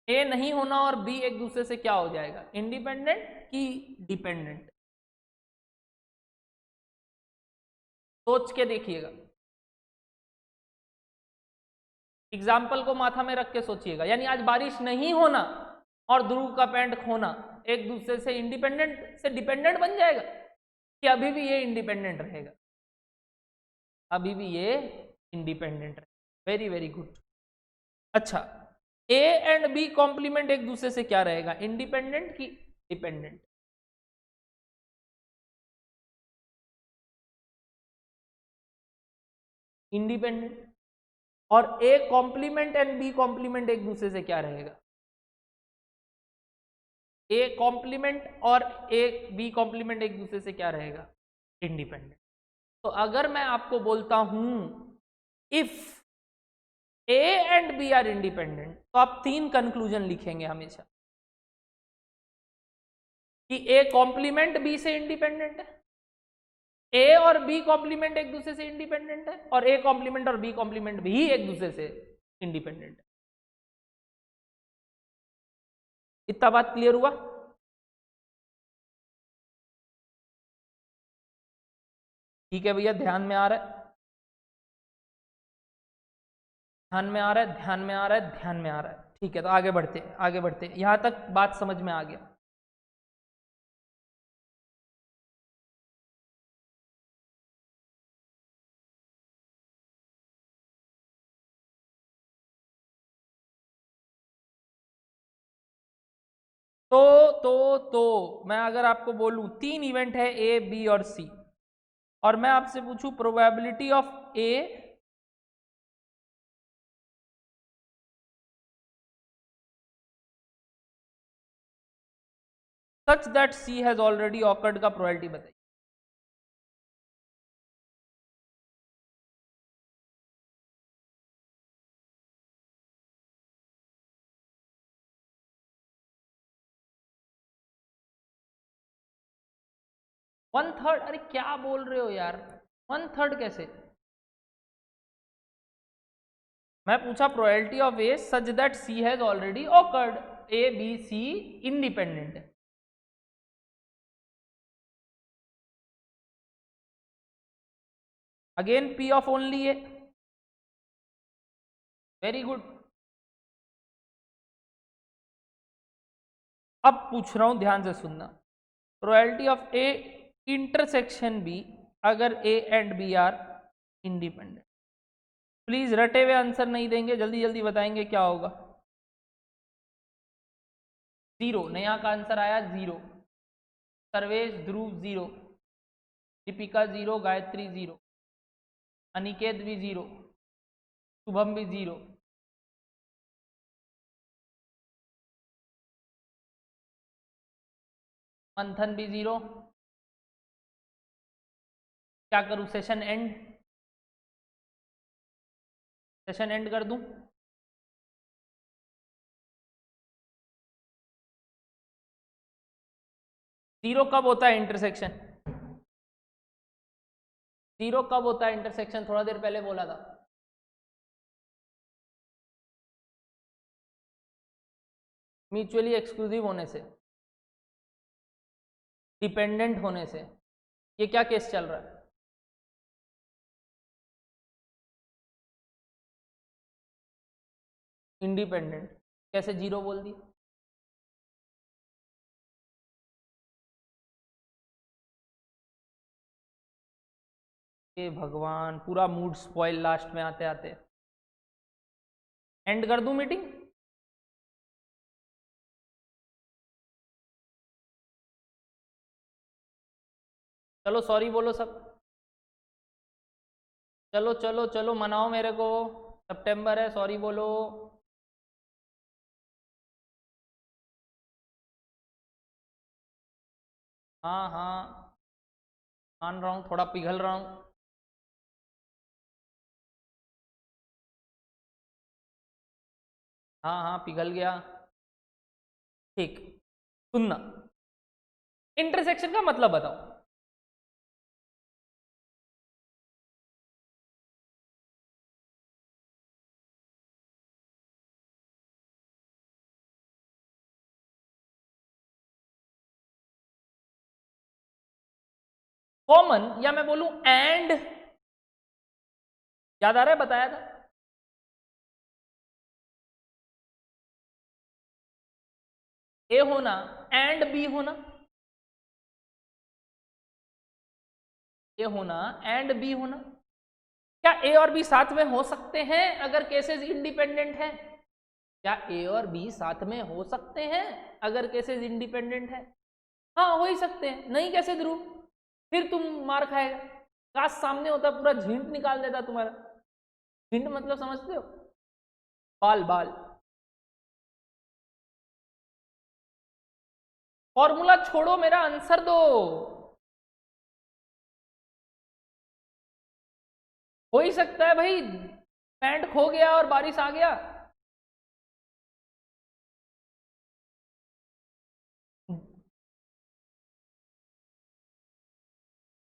ए नहीं होना और बी एक दूसरे से क्या हो जाएगा? इंडिपेंडेंट कि डिपेंडेंट? सोच के देखिएगा, एग्जाम्पल को माथा में रख के सोचिएगा। यानी आज बारिश नहीं होना और ध्रुव का पैंट खोना एक दूसरे से इंडिपेंडेंट से डिपेंडेंट बन जाएगा कि अभी भी ये इंडिपेंडेंट रहेगा? अभी भी ये इंडिपेंडेंट रहेगा। Very very good. अच्छा, ए एंड बी कॉम्प्लीमेंट एक दूसरे से क्या रहेगा? इंडिपेंडेंट कि डिपेंडेंट? इंडिपेंडेंट। और A complement and B complement एक दूसरे से क्या रहेगा? ए कॉम्प्लीमेंट और ए बी कॉम्प्लीमेंट एक दूसरे से क्या रहेगा? इंडिपेंडेंट। तो अगर मैं आपको बोलता हूं if A and B are independent, तो आप तीन कंक्लूजन लिखेंगे हमेशा कि ए कॉम्प्लीमेंट बी से इंडिपेंडेंट है, ए और बी कॉम्प्लीमेंट एक दूसरे से इंडिपेंडेंट है, और ए कॉम्प्लीमेंट और बी कॉम्प्लीमेंट भी एक दूसरे से इंडिपेंडेंट है। इतना बात क्लियर हुआ? ठीक है भैया, ध्यान में आ रहा है? ध्यान में आ रहा है, ध्यान में आ रहा है, ध्यान में आ रहा है। ठीक है, तो आगे बढ़ते आगे बढ़ते, यहां तक बात समझ में आ गया। तो मैं अगर आपको बोलूं तीन इवेंट है ए बी और सी, और मैं आपसे पूछूं probability of A such that C has already occurred का प्रोबेबिलिटी बताइए। One third? अरे क्या बोल रहे हो यार, वन थर्ड कैसे? मैं पूछा probability of A such that C has already occurred, A B C independent है। Again P of only A, very good. अब पूछ रहा हूं, ध्यान से सुनना, probability of A intersection B अगर A and B are independent. Please रटे हुए आंसर नहीं देंगे, जल्दी जल्दी बताएंगे क्या होगा। जीरो, नेहा का आंसर आया zero, Sarvesh Dhruv zero, Deepika zero, Gayatri zero, Aniket भी जीरो, शुभम भी जीरो। मंथन भी जीरो। क्या करूं, सेशन एंड? सेशन एंड कर दूं? जीरो कब होता है इंटरसेक्शन? जीरो कब होता है इंटरसेक्शन? थोड़ा देर पहले बोला था। म्यूचुअली एक्सक्लूसिव होने से, डिपेंडेंट होने से। ये क्या केस चल रहा है? इंडिपेंडेंट। कैसे जीरो बोल दी? हे भगवान, पूरा मूड स्पॉइल लास्ट में आते आते। एंड कर दूं मीटिंग? चलो सॉरी बोलो सब, चलो चलो चलो मनाओ मेरे को, सितंबर है, सॉरी बोलो। हाँ हाँ, मान रहा हूँ, थोड़ा पिघल रहा हूँ। हाँ हाँ पिघल गया। ठीक, सुनना, इंटरसेक्शन का मतलब बताओ। कॉमन, या मैं बोलूं एंड? याद आ रहा है, बताया था। ए होना एंड बी होना, ए होना एंड बी होना। क्या ए और बी साथ में हो सकते हैं अगर केसेस इंडिपेंडेंट है? क्या ए और बी साथ में हो सकते हैं अगर केसेस इंडिपेंडेंट है? हाँ हो ही सकते हैं। नहीं कैसे ध्रुव? फिर तुम मार खाएगा। काश सामने होता, पूरा झींट निकाल देता तुम्हारा। झींट मतलब समझते हो? बाल बाल। फॉर्मूला छोड़ो, मेरा आंसर दो। हो ही सकता है भाई, पैंट खो गया और बारिश आ गया।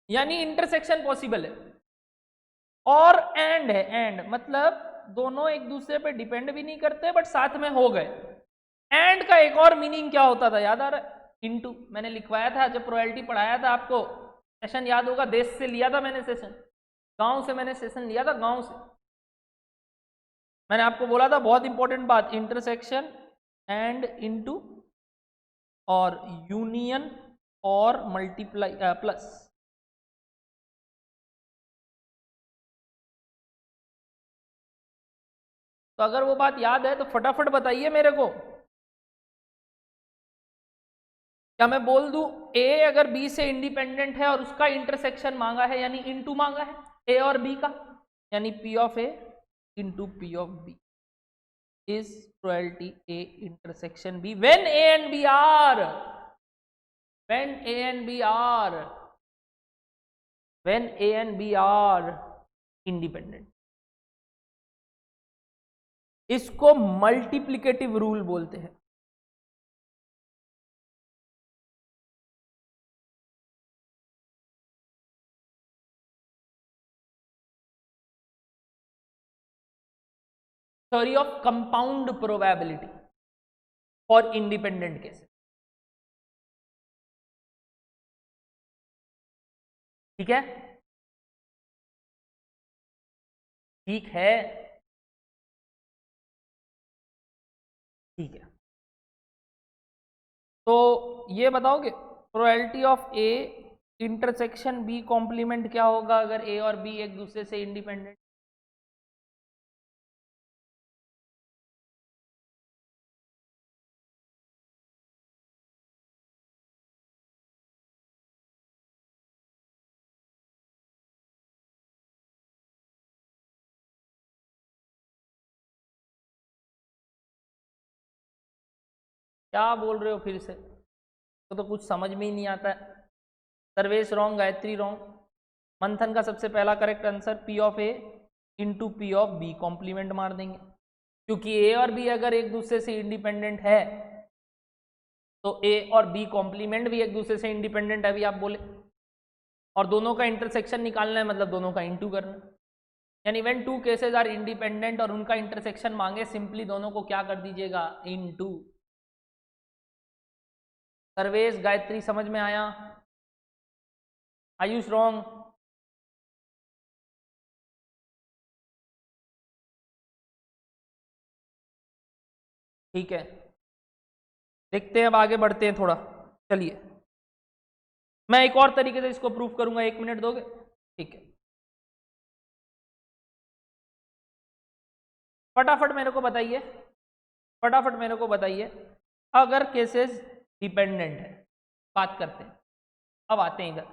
यानी इंटरसेक्शन पॉसिबल है। और एंड है, एंड मतलब दोनों एक दूसरे पे डिपेंड भी नहीं करते बट साथ में हो गए। एंड का एक और मीनिंग क्या होता था, याद आ रहा है? इनटू। मैंने लिखवाया था जब प्रोबेबिलिटी पढ़ाया था आपको, सेशन याद होगा, देश से लिया था मैंने सेशन, गांव से मैंने सेशन लिया था, गांव से। मैंने आपको बोला था बहुत इंपॉर्टेंट बात, इंटरसेक्शन एंड इनटू और यूनियन और मल्टीप्लाई प्लस। तो अगर वो बात याद है तो फटाफट बताइए मेरे को। क्या मैं बोल दूं ए अगर बी से इंडिपेंडेंट है और उसका इंटरसेक्शन मांगा है यानी इनटू मांगा है ए और बी का, यानी P of A into P of B is probability A intersection B when A and B are when A and B are when A and B are independent. इसको multiplicative rule बोलते हैं। Theory of compound probability for independent cases. ठीक है, ठीक है, ठीक है। तो ये बताओगे probability of A intersection B complement क्या होगा अगर ए और बी एक दूसरे से इंडिपेंडेंट? क्या बोल रहे हो फिर से? तो कुछ समझ में ही नहीं आता है। Sarvesh wrong, Gayatri wrong. मंथन का सबसे पहला correct answer P of A into P of B complement मार देंगे, क्योंकि ए और बी अगर एक दूसरे से इंडिपेंडेंट है तो ए और बी कॉम्प्लीमेंट भी एक दूसरे से इंडिपेंडेंट है, अभी आप बोले, और दोनों का इंटरसेक्शन निकालना है मतलब दोनों का इंटू करना, यानी when two cases are independent और उनका इंटरसेक्शन मांगे, सिंपली दोनों को क्या कर दीजिएगा, इनटू। सर्वेश, गायत्री समझ में आया? आयुष रॉन्ग। ठीक है, देखते हैं, अब आगे बढ़ते हैं थोड़ा। चलिए मैं एक और तरीके से इसको प्रूफ करूंगा, 1 मिनट दोगे? ठीक है, फटाफट मेरे को बताइए, फटाफट मेरे को बताइए, अगर केसेस डिपेंडेंट है, बात करते हैं, अब आते हैं इधर,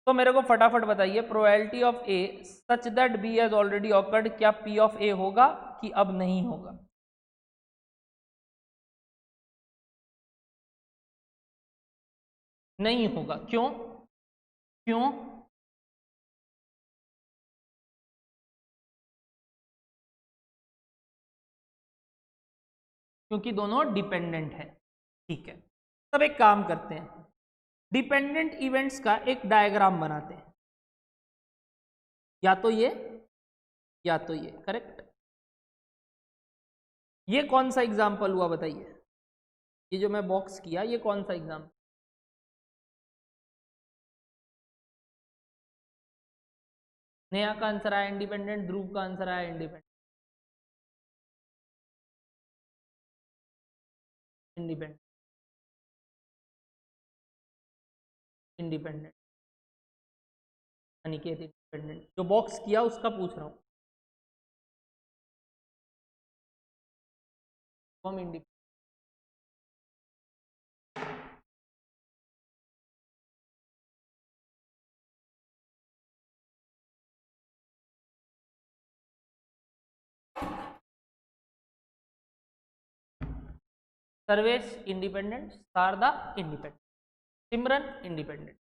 तो मेरे को फटाफट बताइए probability of A such that B has already occurred, क्या पी ऑफ ए होगा कि अब नहीं होगा? नहीं होगा, क्यों? क्यों? क्योंकि दोनों डिपेंडेंट है। ठीक है, तब एक काम करते हैं, डिपेंडेंट इवेंट्स का एक डायग्राम बनाते हैं, या तो ये या तो ये, करेक्ट? ये कौन सा एग्जाम्पल हुआ बताइए, ये जो मैं बॉक्स किया ये कौन सा एग्जाम्पल? नेहा का आंसर आया इंडिपेंडेंट, ध्रुव का आंसर आया independent. Independent, independent, Aniket independent. जो बॉक्स किया उसका पूछ रहा हूँ, हम independent. Sarvesh independent, Sharda independent, Simran independent.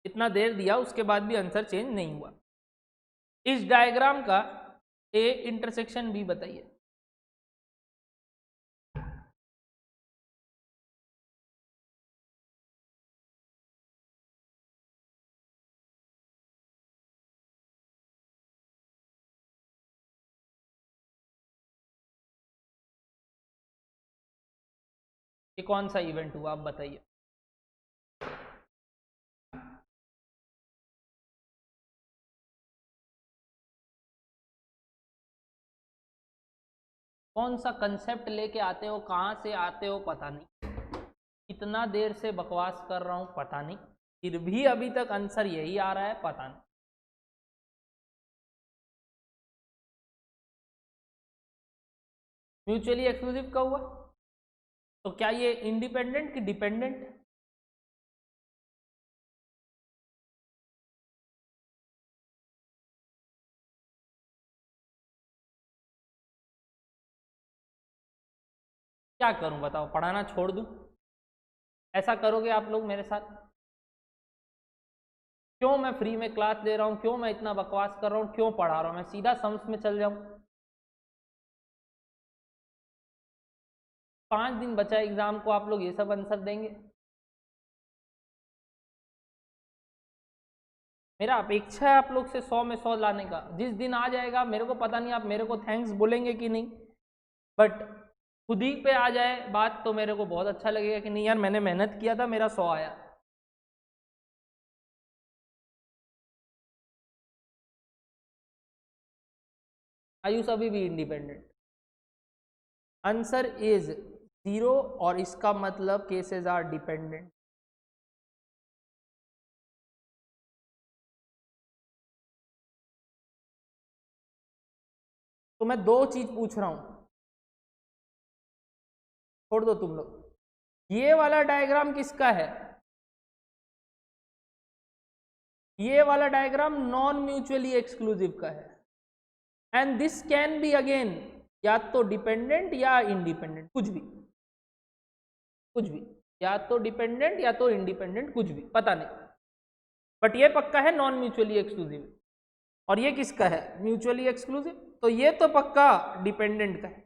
इतना देर दिया उसके बाद भी आंसर चेंज नहीं हुआ। इस डायग्राम का ए इंटरसेक्शन बी बताइए। ये कौन सा इवेंट हुआ आप बताइए? कौन सा कंसेप्ट लेके आते हो, कहाँ से आते हो पता नहीं, इतना देर से बकवास कर रहा हूँ पता नहीं। फिर भी अभी तक आंसर यही आ रहा है, पता नहीं। म्यूचुअली एक्सक्लूसिव का हुआ तो क्या ये इंडिपेंडेंट कि डिपेंडेंट? क्या करूं बताओ, पढ़ाना छोड़ दूं? ऐसा करोगे आप लोग मेरे साथ? क्यों मैं फ्री में क्लास दे रहा हूं, क्यों मैं इतना बकवास कर रहा हूं, क्यों पढ़ा रहा हूं? मैं सीधा सम्स में चल जाऊं। 5 दिन बचा एग्जाम को, आप लोग ये सब आंसर देंगे? मेरा अपेक्षा है आप लोग से 100 में 100 लाने का। जिस दिन आ जाएगा मेरे को पता नहीं आप मेरे को थैंक्स बोलेंगे कि नहीं, बट खुद ही पे आ जाए बात तो मेरे को बहुत अच्छा लगेगा कि नहीं यार मैंने मेहनत किया था, मेरा 100 आया। आयुष अभी भी इंडिपेंडेंट। आंसर इज 0 और इसका मतलब केसेस आर डिपेंडेंट। तो मैं 2 चीज पूछ रहा हूं, छोड़ दो तुम लोग। ये वाला डायग्राम किसका है? ये वाला डायग्राम नॉन म्यूचुअली एक्सक्लूसिव का है। And this can be again या तो डिपेंडेंट या इंडिपेंडेंट, कुछ भी कुछ भी, या तो डिपेंडेंट या तो इंडिपेंडेंट, कुछ भी पता नहीं, बट ये पक्का है नॉन म्यूचुअली एक्सक्लूसिव। और ये किसका है? Mutually exclusive. तो ये तो पक्का डिपेंडेंट का है।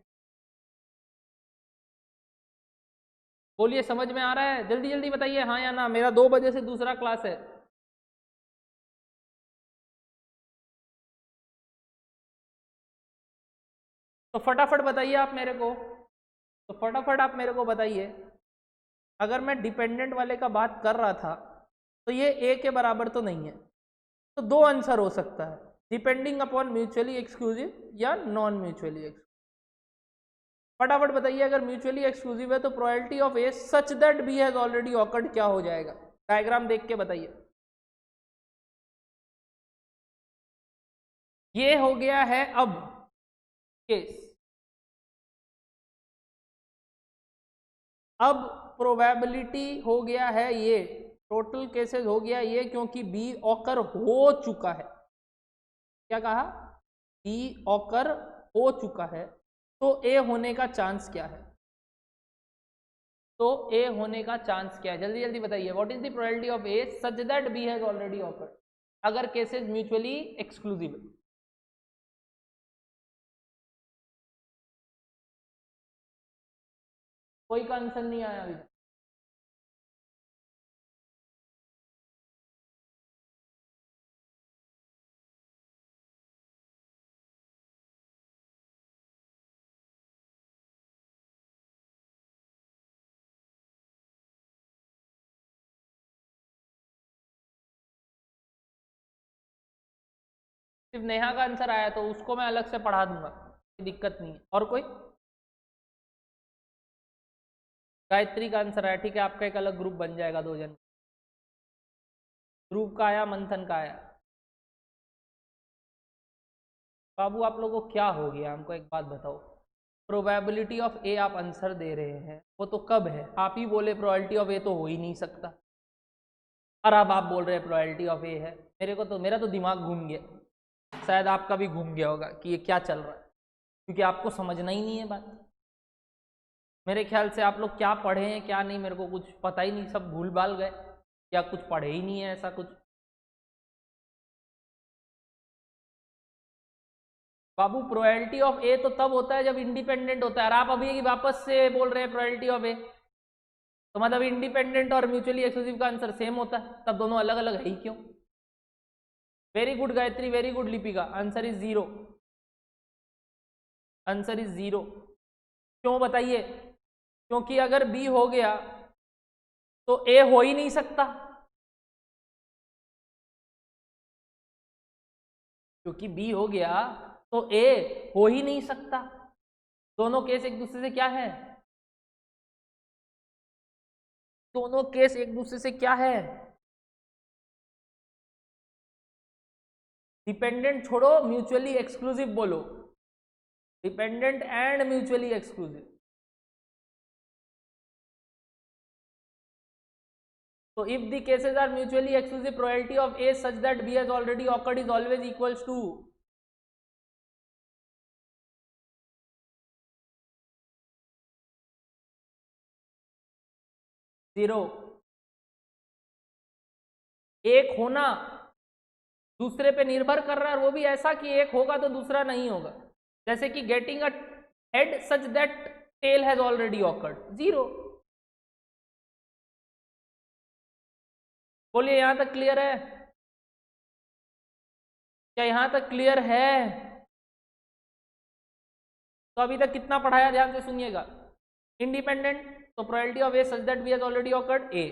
बोलिए समझ में आ रहा है? जल्दी जल्दी बताइए हाँ या ना। मेरा 2 बजे से दूसरा क्लास है। तो फटाफट बताइए आप मेरे को, तो फटाफट आप मेरे को बताइए, अगर मैं डिपेंडेंट वाले का बात कर रहा था तो ये ए के बराबर तो नहीं है। तो 2 आंसर हो सकता है, डिपेंडिंग अपॉन म्यूचुअली एक्सक्लूसिव या नॉन म्यूचुअली एक्सक्लूसिव। फटाफट बताइए, अगर म्यूचुअली एक्सक्लूसिव है तो probability of A such that B has already occurred क्या हो जाएगा? डायग्राम देख के बताइए। ये हो गया है अब केस। अब प्रोबेबिलिटी हो गया है ये, टोटल केसेस हो गया ये, क्योंकि बी ऑकर हो चुका है। क्या कहा? बी ऑकर हो चुका है, तो ए होने का चांस क्या है? तो ए होने का चांस क्या है? जल्दी जल्दी बताइए। What is the probability of A such that B has already occurred, अगर केसेस म्यूचुअली एक्सक्लूसिव है? कोई का आंसर नहीं आया अभी तक। सिर्फ नेहा का आंसर आया तो उसको मैं अलग से पढ़ा दूंगा, कोई दिक्कत नहीं है। और कोई? गायत्री का आंसर आया, ठीक है, आपका एक अलग ग्रुप बन जाएगा 2 जन। ध्रुव का आया, मंथन का आया। बाबू आप लोगों को क्या हो गया, हमको एक बात बताओ। प्रोबेबिलिटी ऑफ ए आप आंसर दे रहे हैं, वो तो कब है? आप ही बोले प्रोबेबिलिटी ऑफ ए तो हो ही नहीं सकता, और अब आप बोल रहे हैं प्रोबेबिलिटी ऑफ ए है। मेरा तो दिमाग घूम गया, शायद आपका भी घूम गया होगा कि ये क्या चल रहा है, क्योंकि आपको समझना ही नहीं है बात। मेरे ख्याल से आप लोग क्या पढ़े हैं क्या नहीं मेरे को कुछ पता ही नहीं, सब भूल भाल गए या कुछ पढ़े ही नहीं है, ऐसा कुछ। बाबू प्रोबेबिलिटी ऑफ ए तो तब होता है जब इंडिपेंडेंट होता है, और आप अभी वापस से बोल रहे हैं प्रोबेबिलिटी ऑफ ए, तो मतलब इंडिपेंडेंट और म्यूचुअली एक्सक्लूसिव का आंसर सेम होता है, तब दोनों अलग अलग है ही क्यों? Very good Gayatri, very good Lipika, answer is 0। Answer is 0। क्यों बताइए? क्योंकि अगर बी हो गया तो ए हो ही नहीं सकता, क्योंकि बी हो गया तो ए हो ही नहीं सकता। दोनों केस एक दूसरे से क्या है? दोनों केस एक दूसरे से क्या है? डिपेंडेंट छोड़ो, म्यूचुअली एक्सक्लूसिव बोलो, dependent and mutually exclusive. So if the cases are mutually exclusive, probability of A such that B has already occurred is always equals to zero. एक होना दूसरे पे निर्भर कर रहा है, वो भी ऐसा कि एक होगा तो दूसरा नहीं होगा, जैसे कि getting a head such that tail has already occurred, zero. बोलिए यहां तक क्लियर है? क्या यहां तक क्लियर है? तो अभी तक कितना पढ़ाया, ध्यान से सुनिएगा। इंडिपेंडेंट, तो probability of A such that B has already occurred A.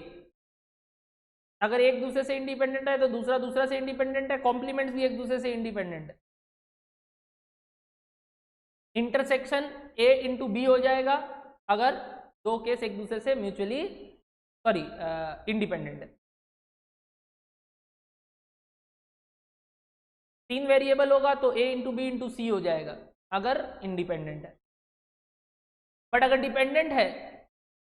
अगर एक दूसरे से इंडिपेंडेंट है तो दूसरा दूसरा से इंडिपेंडेंट है, कॉम्प्लीमेंट्स भी एक दूसरे से इंडिपेंडेंट है। इंटरसेक्शन ए इंटू बी हो जाएगा अगर दो केस एक दूसरे से म्यूचुअली इंडिपेंडेंट है। तीन वेरिएबल होगा तो ए इंटू बी इंटू सी हो जाएगा अगर इंडिपेंडेंट है। बट अगर डिपेंडेंट है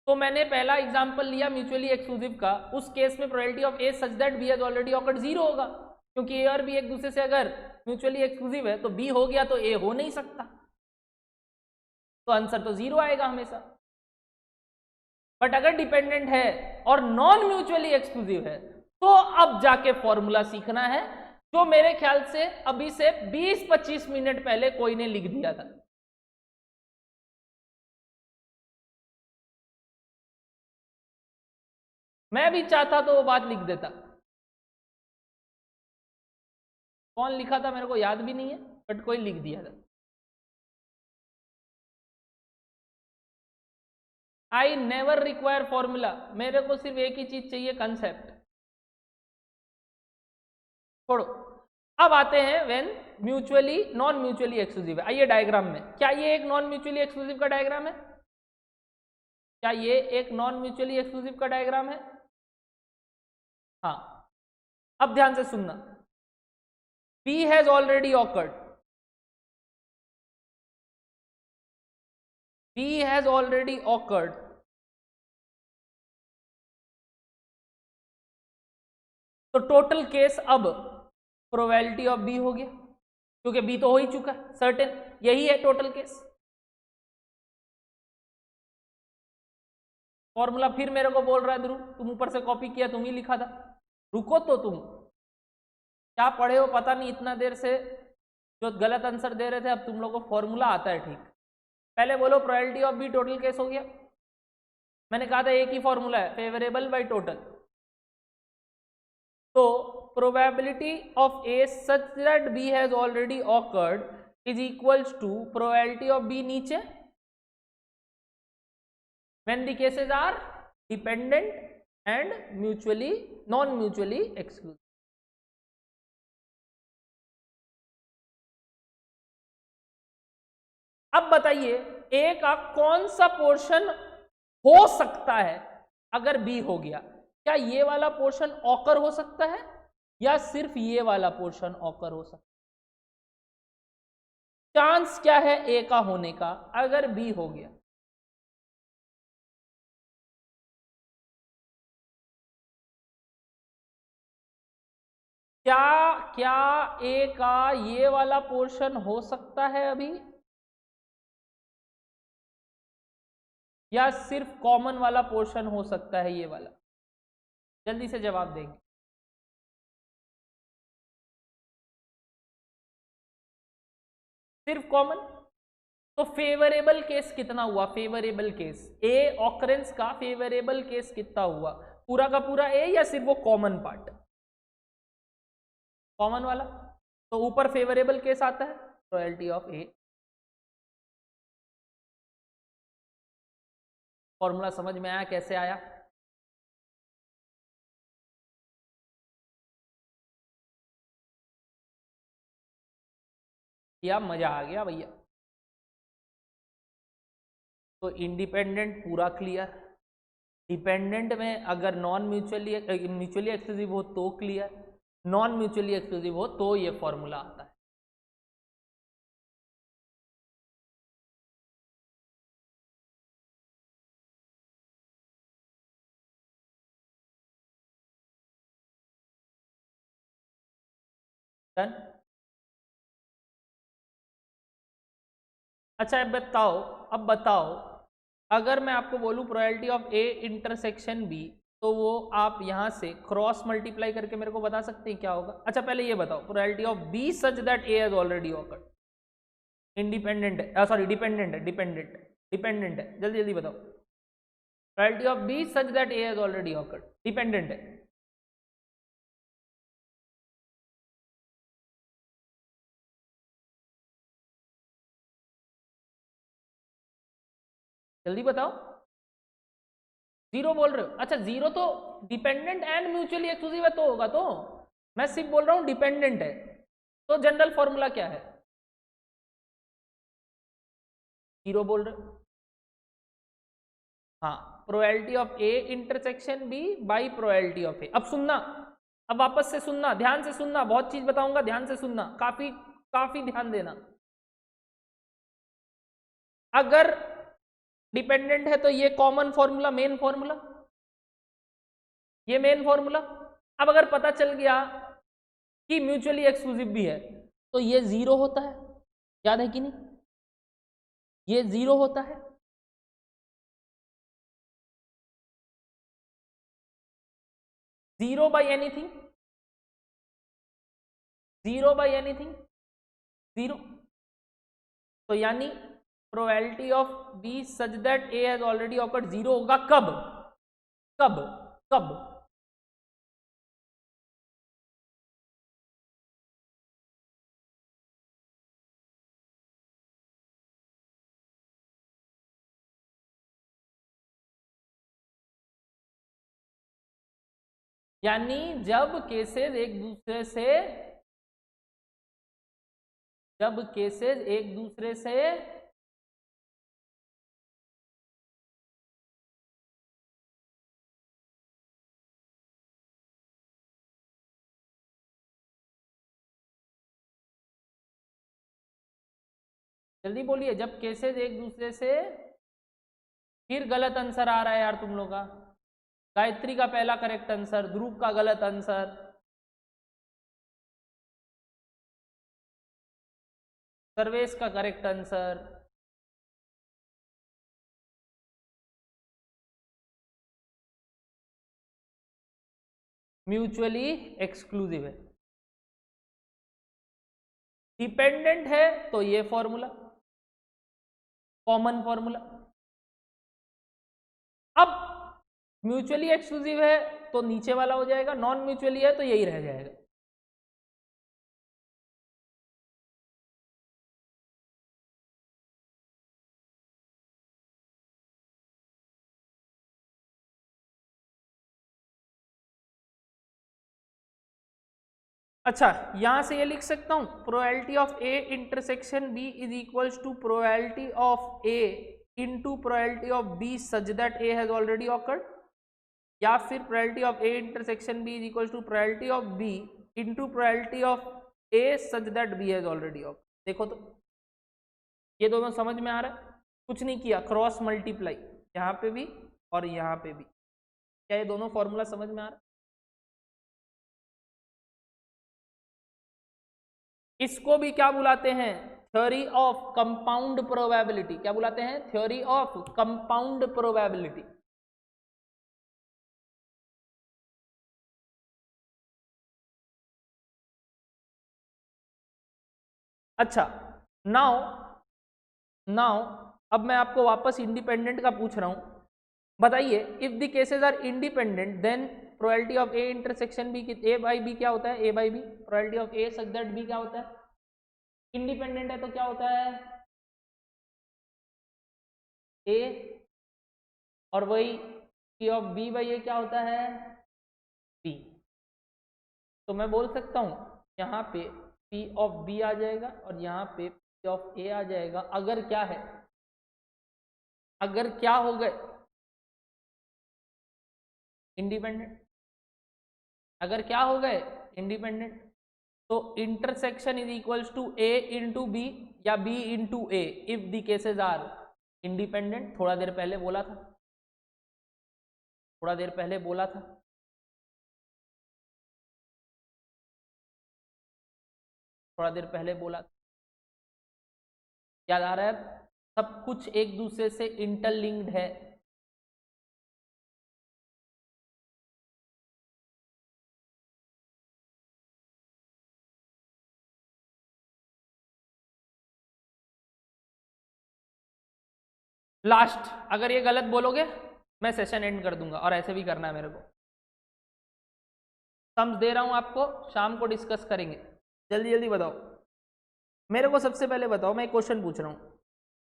तो मैंने पहला एग्जांपल लिया म्यूचुअली एक्सक्लूसिव का, उस केस में probability of A such that B has already occurred zero होगा, क्योंकि ए और बी एक दूसरे से अगर म्यूचुअली एक्सक्लूसिव है तो बी हो गया तो ए हो नहीं सकता, तो आंसर तो जीरो आएगा हमेशा। बट अगर डिपेंडेंट है और नॉन म्यूचुअली एक्सक्लूसिव है तो अब जाके फॉर्मूला सीखना है, जो मेरे ख्याल से अभी से 20-25 मिनट पहले कोई ने लिख दिया था। मैं भी चाहता तो वो बात लिख देता। कौन लिखा था मेरे को याद भी नहीं है, बट कोई लिख दिया था। आई नेवर रिक्वायर फॉर्मूला, मेरे को सिर्फ एक ही चीज चाहिए, कंसेप्ट। छोड़ो, अब आते हैं when mutually non mutually exclusive है। आइए डायग्राम में, क्या ये एक नॉन म्यूचुअली एक्सक्लूसिव का डायग्राम है? क्या ये एक नॉन म्यूचुअली एक्सक्लूसिव का डायग्राम है? हाँ। अब ध्यान से सुनना, B has already awkward, B has already awkward, तो टोटल केस अब प्रोबेबिलिटी ऑफ B हो गया, क्योंकि B तो हो ही चुका है सर्टेन, यही है टोटल केस। फॉर्मूला फिर मेरे को बोल रहा है ध्रुव, तुम ऊपर से कॉपी किया, तुम ही लिखा था। रुको तो, तुम क्या पढ़े हो पता नहीं, इतना देर से जो गलत आंसर दे रहे थे, अब तुम लोग को फॉर्मूला आता है ठीक। पहले बोलो probability of B total case हो गया। मैंने कहा था एक ही फॉर्मूला है, फेवरेबल बाय टोटल। तो probability of A such that B has already occurred is equals to probability of B नीचे when the cases are dependent and mutually non mutually exclusive. अब बताइए ए का कौन सा पोर्शन हो सकता है अगर बी हो गया? क्या ये वाला पोर्शन ऑकर हो सकता है या सिर्फ ये वाला पोर्शन ऑकर हो सकता है? चांस क्या है ए का होने का अगर बी हो गया? क्या ए का ये वाला पोर्शन हो सकता है अभी, या सिर्फ कॉमन वाला पोर्शन हो सकता है ये वाला? जल्दी से जवाब देंगे। सिर्फ कॉमन। तो फेवरेबल केस कितना हुआ? फेवरेबल केस ए ऑकरेंस का फेवरेबल केस कितना हुआ? पूरा का पूरा ए या सिर्फ वो कॉमन पार्ट? कॉमन वाला। तो ऊपर फेवरेबल केस आता है, प्रोबेबिलिटी ऑफ ए। फॉर्मूला समझ में आया कैसे आया? या मजा आ गया भैया? तो इंडिपेंडेंट पूरा क्लियर, डिपेंडेंट में अगर नॉन म्यूचुअली एक्सक्लूसिव हो तो क्लियर, नॉन म्यूचुअली एक्सक्लूसिव हो तो ये फॉर्मूला आता है। डन। अच्छा अब बताओ अगर मैं आपको बोलूं probability of A intersection B, तो वो आप यहां से क्रॉस मल्टीप्लाई करके मेरे को बता सकते हैं क्या होगा? अच्छा पहले ये बताओ, probability of B such that A has already occurred, independent है, सॉरी डिपेंडेंट है, डिपेंडेंट है, जल्दी जल्दी बताओ। Probability of B such that A has already occurred, dependent है। जल्दी बताओ। जीरो बोल रहे हो? अच्छा जीरो तो डिपेंडेंट एंड म्यूचुअली एक्सक्लूसिव है तो होगा, तो मैं सिर्फ बोल रहा हूं डिपेंडेंट है, तो जनरल फॉर्मूला क्या है? जीरो बोल रहे हो? हाँ, probability of A intersection B by probability of A. अब सुनना, अब वापस से सुनना, ध्यान से सुनना, बहुत चीज बताऊंगा, ध्यान से सुनना, काफी काफी ध्यान देना। अगर डिपेंडेंट है तो ये कॉमन फॉर्मूला, मेन फॉर्मूला, ये मेन फॉर्मूला। अब अगर पता चल गया कि म्यूचुअली एक्सक्लूसिव भी है तो ये जीरो होता है, याद है कि नहीं? ये जीरो होता है। Zero by anything, zero by anything, zero. तो यानी probability of B such that A has already occurred zero होगा कब? कब? कब? यानी जब केसेस एक दूसरे से, जब केसेस एक दूसरे से जल्दी बोलिए, जब केसेस एक दूसरे से, फिर गलत आंसर आ रहा है यार तुम लोग का। गायत्री का पहला करेक्ट आंसर, ध्रुव का गलत आंसर, सर्वेश का करेक्ट आंसर। म्यूचुअली एक्सक्लूसिव है, डिपेंडेंट है तो ये फॉर्मूला, कॉमन फॉर्मूला। अब म्यूचुअली एक्सक्लूसिव है तो नीचे वाला हो जाएगा, नॉन म्यूचुअली है तो यही रह जाएगा। अच्छा यहां से ये लिख सकता हूं, probability of A intersection B is equals to probability of A into probability of B such that A has already occurred, या फिर probability of A intersection B is equals to probability of B into probability of A such that B has already occurred. देखो तो ये दोनों समझ में आ रहा है? कुछ नहीं किया, क्रॉस मल्टीप्लाई यहाँ पे भी और यहाँ पे भी। क्या ये दोनों फॉर्मूला समझ में आ रहा है? इसको भी क्या बुलाते हैं? Theory of compound probability. क्या बुलाते हैं? Theory of compound probability. अच्छा नाउ नाउ अब मैं आपको वापस इंडिपेंडेंट का पूछ रहा हूं, बताइए if the cases are independent then probability of A intersection B, A by B क्या होता है? A by B. Probability of A such that B क्या होता है? इंडिपेंडेंट है तो क्या होता है? ए, और वही पी ऑफ बी बाई ए क्या होता है? बी। तो मैं बोल सकता हूं यहाँ पे पी ऑफ बी आ जाएगा और यहाँ पे पी ऑफ ए आ जाएगा, अगर क्या है, अगर क्या हो गए इंडिपेंडेंट, अगर क्या हो गए इंडिपेंडेंट। तो intersection is equals to A into B या B into A if the cases are independent. थोड़ा देर पहले बोला था, थोड़ा देर पहले बोला था। थोड़ा देर पहले बोला था, याद आ रहा है? सब कुछ एक दूसरे से इंटरलिंक्ड है। लास्ट अगर ये गलत बोलोगे मैं सेशन एंड कर दूंगा, और ऐसे भी करना है मेरे को। सम्स दे रहा हूं आपको, शाम को डिस्कस करेंगे। जल्दी जल्दी बताओ मेरे को। सबसे पहले बताओ, मैं एक क्वेश्चन पूछ रहा हूं,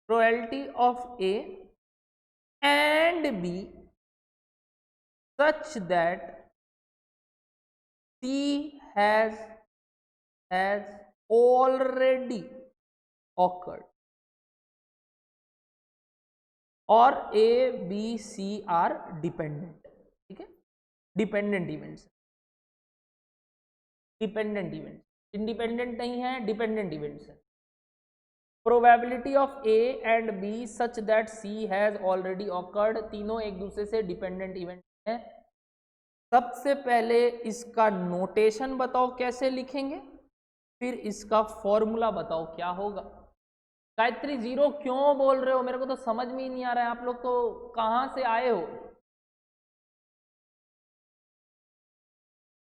probability of A and B such that C has already occurred और A B C are dependent. ठीक है, dependent events, dependent events, independent नहीं है, डिपेंडेंट इवेंट्स है। Probability of A and B such that C has already occurred, तीनों एक दूसरे से डिपेंडेंट इवेंट है। सबसे पहले इसका नोटेशन बताओ कैसे लिखेंगे, फिर इसका फॉर्मूला बताओ क्या होगा। गायत्री जीरो क्यों बोल रहे हो? मेरे को तो समझ में ही नहीं आ रहा है, आप लोग तो कहां से आए हो?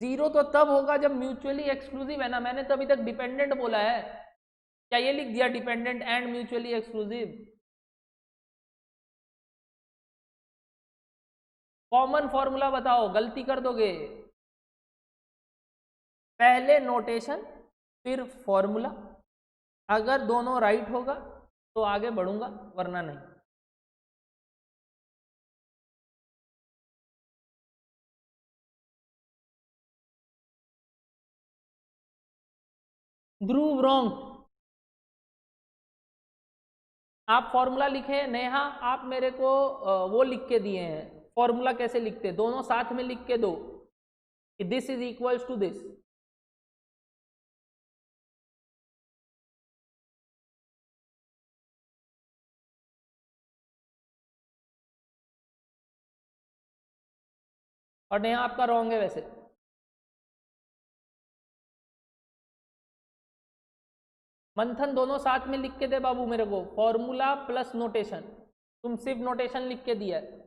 जीरो तो तब होगा जब म्यूचुअली एक्सक्लूसिव है ना। मैंने तो अभी तक डिपेंडेंट बोला है, क्या ये लिख दिया dependent and mutually exclusive? Common formula बताओ, गलती कर दोगे। पहले नोटेशन फिर फॉर्मूला, अगर दोनों राइट होगा तो आगे बढ़ूंगा, वरना नहीं। ध्रुव रॉन्ग, आप फॉर्मूला लिखे। नेहा आप मेरे को वो लिख के दिए हैं, फॉर्मूला कैसे लिखते, दोनों साथ में लिख के दो कि this is equals to this. और नेहा आपका रॉन्ग है वैसे। मंथन दोनों साथ में लिख के दे बाबू मेरे को, फॉर्मूला प्लस नोटेशन। तुम सिर्फ नोटेशन लिख के दिया है।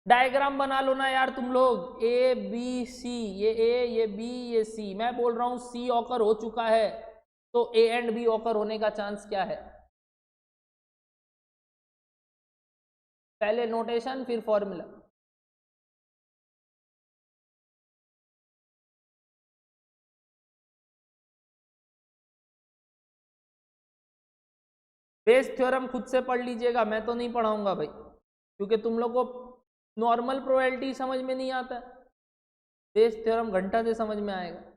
डायग्राम बना लो ना यार तुम लोग, ए बी सी, ये ए ये बी ये सी। मैं बोल रहा हूं सी ऑकर हो चुका है, तो ए एंड बी ऑकर होने का चांस क्या है? पहले नोटेशन फिर फॉर्मूला। बेस थ्योरम खुद से पढ़ लीजिएगा, मैं तो नहीं पढ़ाऊंगा भाई, क्योंकि तुम लोग को नॉर्मल प्रोबेबिलिटी समझ में नहीं आता। बेस थ्योरम घंटा से समझ में आएगा।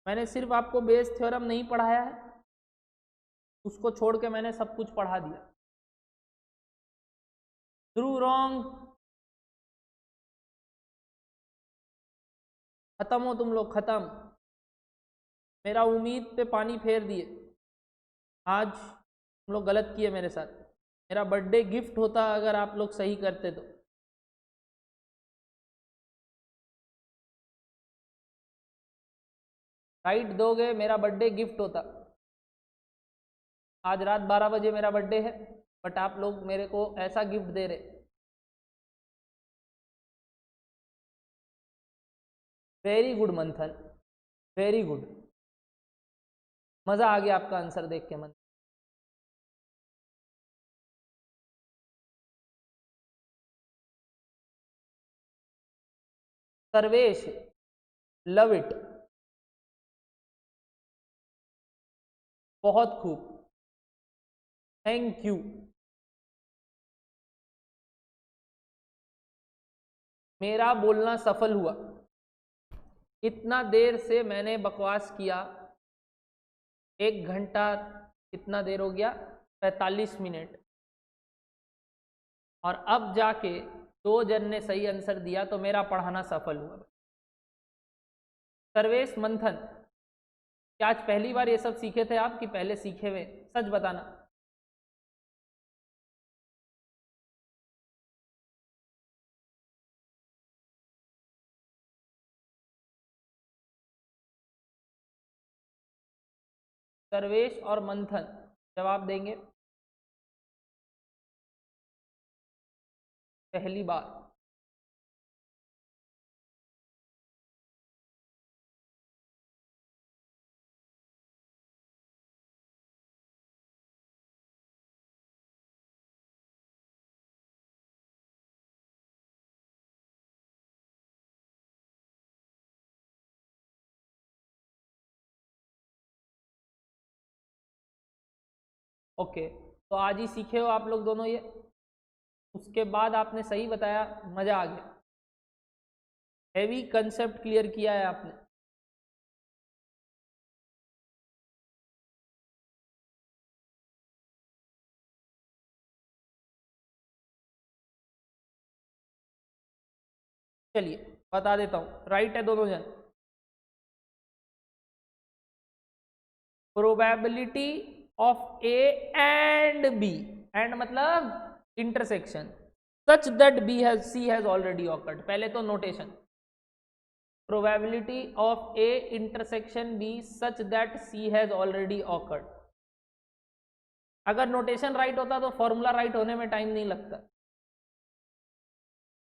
मैंने सिर्फ आपको बेस थ्योरम नहीं पढ़ाया है, उसको छोड़ के मैंने सब कुछ पढ़ा दिया। ध्रुव रॉन्ग, खत्म हो तुम लोग, खत्म। मेरा उम्मीद पे पानी फेर दिए। आज तुम लोग गलत किए मेरे साथ। मेरा बर्थडे गिफ्ट होता अगर आप लोग सही करते तो। राइट दोगे मेरा बर्थडे गिफ्ट होता। आज रात 12 बजे मेरा बर्थडे है, बट आप लोग मेरे को ऐसा गिफ्ट दे रहे। वेरी गुड मंथन, वेरी गुड, मजा आ गया आपका आंसर देख के। मंथन सर्वेश, लव इट, बहुत खूब, थैंक यू। मेरा बोलना सफल हुआ। इतना देर से मैंने बकवास किया, 1 घंटा कितना देर हो गया, 45 मिनट, और अब जाके 2 जन ने सही आंसर दिया तो मेरा पढ़ाना सफल हुआ। सर्वेश मंथन, क्या आज पहली बार ये सब सीखे थे आप कि पहले सीखे हुए? सच बताना। सर्वेश और मंथन जवाब देंगे। पहली बार। ओके, तो आज ही सीखे हो आप लोग दोनों ये, उसके बाद आपने सही बताया, मजा आ गया। हैवी कंसेप्ट क्लियर किया है आपने। चलिए बता देता हूं, राइट है दोनों जन। Probability of A and B, and मतलब intersection, such that B has C has already occurred. पहले तो notation, probability of A intersection B such that C has already occurred. अगर नोटेशन राइट होता तो फॉर्मूला राइट होने में time नहीं लगता।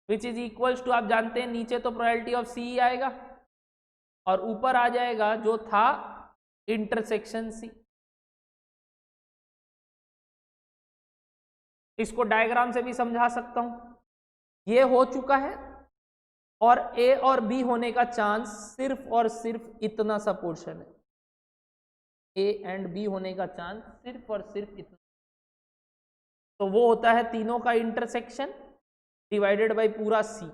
विच इज इक्वल्स टू, आप जानते हैं नीचे तो प्रोबेबिलिटी ऑफ सी आएगा और ऊपर आ जाएगा जो था इंटरसेक्शन सी। इसको डायग्राम से भी समझा सकता हूं। ये हो चुका है और ए और बी होने का चांस सिर्फ और सिर्फ इतना सा पोर्शन है। ए एंड बी होने का चांस सिर्फ और सिर्फ इतना, तो वो होता है तीनों का इंटरसेक्शन डिवाइडेड बाय पूरा सी।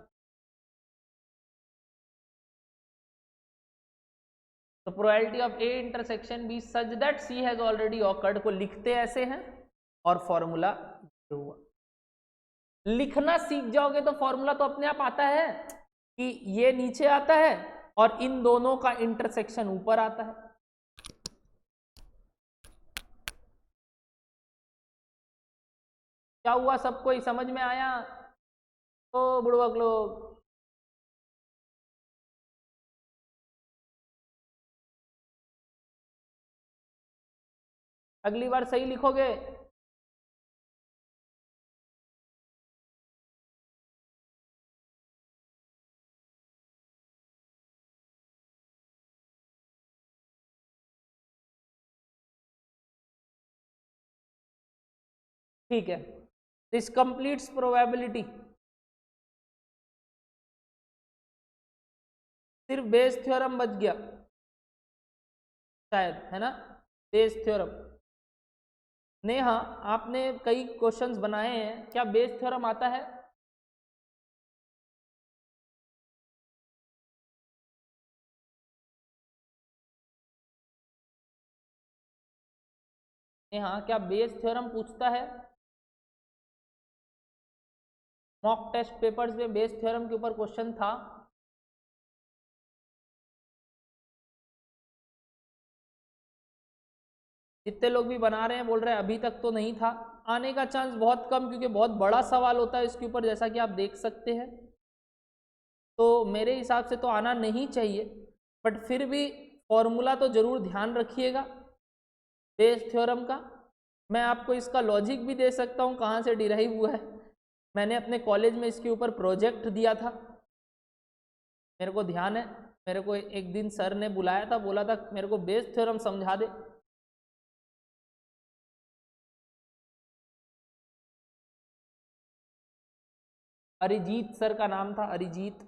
तो probability of A intersection B such that C has already occurred को लिखते ऐसे हैं और फॉर्मूला हुआ। लिखना सीख जाओगे तो फॉर्मूला तो अपने आप आता है कि ये नीचे आता है और इन दोनों का इंटरसेक्शन ऊपर आता है। क्या हुआ, सबको ही समझ में आया? ओ बुड़बक लोग, अगली बार सही लिखोगे? ठीक है, दिस कंप्लीट्स प्रोबेबिलिटी। सिर्फ बेस थ्योरम बच गया शायद, है ना? Bayes theorem. नेहा, आपने कई क्वेश्चंस बनाए हैं, क्या बेस थ्योरम आता है? नेहा, क्या बेस थ्योरम पूछता है? मॉक टेस्ट पेपर्स में बेस थ्योरम के ऊपर क्वेश्चन था। जितने लोग भी बना रहे हैं बोल रहे हैं अभी तक तो नहीं था। आने का चांस बहुत कम, क्योंकि बहुत बड़ा सवाल होता है इसके ऊपर, जैसा कि आप देख सकते हैं। तो मेरे हिसाब से तो आना नहीं चाहिए, बट फिर भी फॉर्मूला तो ज़रूर ध्यान रखिएगा बेस थ्योरम का। मैं आपको इसका लॉजिक भी दे सकता हूँ कहाँ से डिराइव हुआ है। मैंने अपने कॉलेज में इसके ऊपर प्रोजेक्ट दिया था, मेरे को ध्यान है। मेरे को एक दिन सर ने बुलाया था, बोला था मेरे को बेस थ्योरम समझा दे। अरिजीत सर का नाम था, अरिजीत।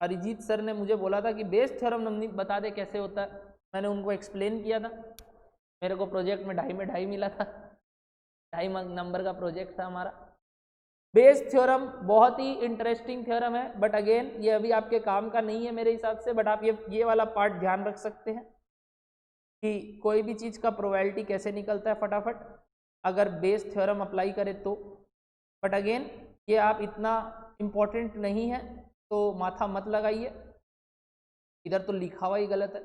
अरिजीत सर ने मुझे बोला था कि बेस थ्योरम नवनीत बता दे कैसे होता है। मैंने उनको एक्सप्लेन किया था। मेरे को प्रोजेक्ट में 2.5 में 2.5 मिला था। 2.5 नंबर का प्रोजेक्ट था हमारा। बेस थ्योरम बहुत ही इंटरेस्टिंग थ्योरम है, बट अगेन ये अभी आपके काम का नहीं है मेरे हिसाब से, बट आप ये वाला पार्ट ध्यान रख सकते हैं कि कोई भी चीज़ का प्रोबेबिलिटी कैसे निकलता है फटाफट अगर बेस थ्योरम अप्लाई करें तो। बट अगेन ये आप इतना इम्पोर्टेंट नहीं है तो माथा मत लगाइए, इधर तो लिखा हुआ ही गलत है।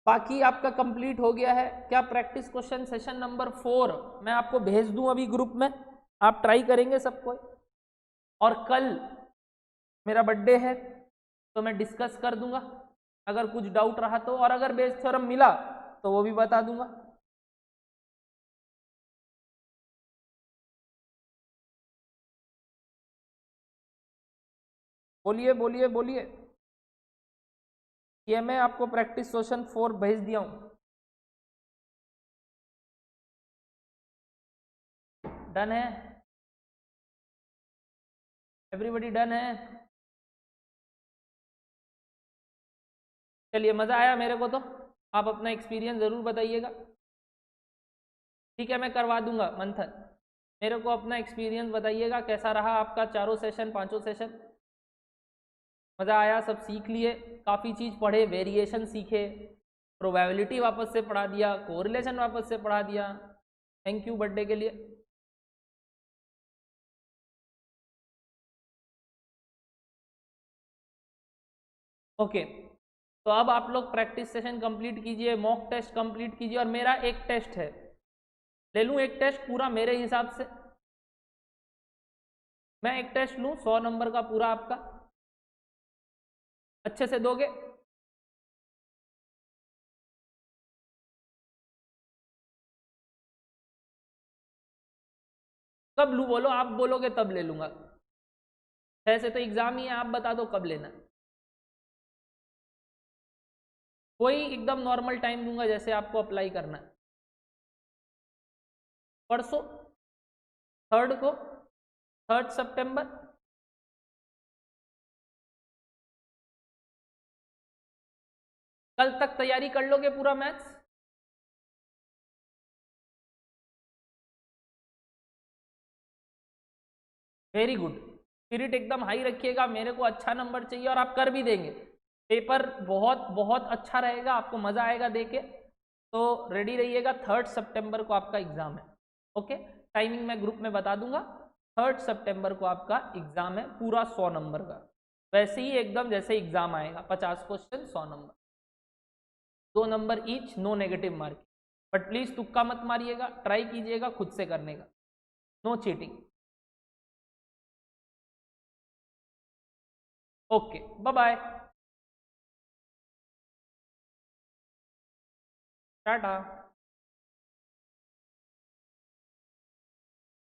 बाकी आपका कंप्लीट हो गया है क्या? प्रैक्टिस क्वेश्चन सेशन नंबर 4 मैं आपको भेज दूं अभी ग्रुप में, आप ट्राई करेंगे सबको। और कल मेरा बर्थडे है तो मैं डिस्कस कर दूंगा अगर कुछ डाउट रहा तो, और अगर बेस थ्योरम मिला तो वो भी बता दूंगा। बोलिए बोलिए बोलिए। ये मैं आपको प्रैक्टिस क्वेश्चन 4 भेज दिया हूं। डन है? एवरीबॉडी डन है? चलिए, मज़ा आया मेरे को तो। आप अपना एक्सपीरियंस ज़रूर बताइएगा। ठीक है, मैं करवा दूंगा मंथन। मेरे को अपना एक्सपीरियंस बताइएगा कैसा रहा आपका चारों सेशन, पांचों सेशन। मज़ा आया? सब सीख लिए? काफ़ी चीज़ पढ़े, वेरिएशन सीखे, प्रोबेबिलिटी वापस से पढ़ा दिया, कोरिलेशन वापस से पढ़ा दिया। थैंक यू बर्थडे के लिए। ओके, तो अब आप लोग प्रैक्टिस सेशन कंप्लीट कीजिए, मॉक टेस्ट कंप्लीट कीजिए, और मेरा एक टेस्ट है, ले लूँ एक टेस्ट पूरा मेरे हिसाब से? मैं एक टेस्ट लूँ 100 नंबर का पूरा आपका? अच्छे से दोगे? कब लूँ बोलो, आप बोलोगे तब ले लूँगा। ऐसे तो एग्जाम ही है, आप बता दो कब लेना है। कोई एकदम नॉर्मल टाइम दूंगा जैसे आपको अप्लाई करना है। परसों 3rd को, 3rd सितंबर। कल तक तैयारी कर लोगे पूरा मैथ्स? Very good. स्पिरिट एकदम हाई रखिएगा, मेरे को अच्छा नंबर चाहिए और आप कर भी देंगे। पेपर बहुत बहुत अच्छा रहेगा, आपको मज़ा आएगा देके। तो रेडी रहिएगा, 3rd सितंबर को आपका एग्ज़ाम है। ओके, टाइमिंग मैं ग्रुप में बता दूंगा। 3rd सितंबर को आपका एग्ज़ाम है, पूरा 100 नंबर का, वैसे ही एकदम जैसे एग्ज़ाम आएगा, 50 question 100 number, 2 number each, no negative mark. But please तुक्का मत मारिएगा, ट्राई कीजिएगा खुद से करने का, no cheating. Okay, bye bye, Tata.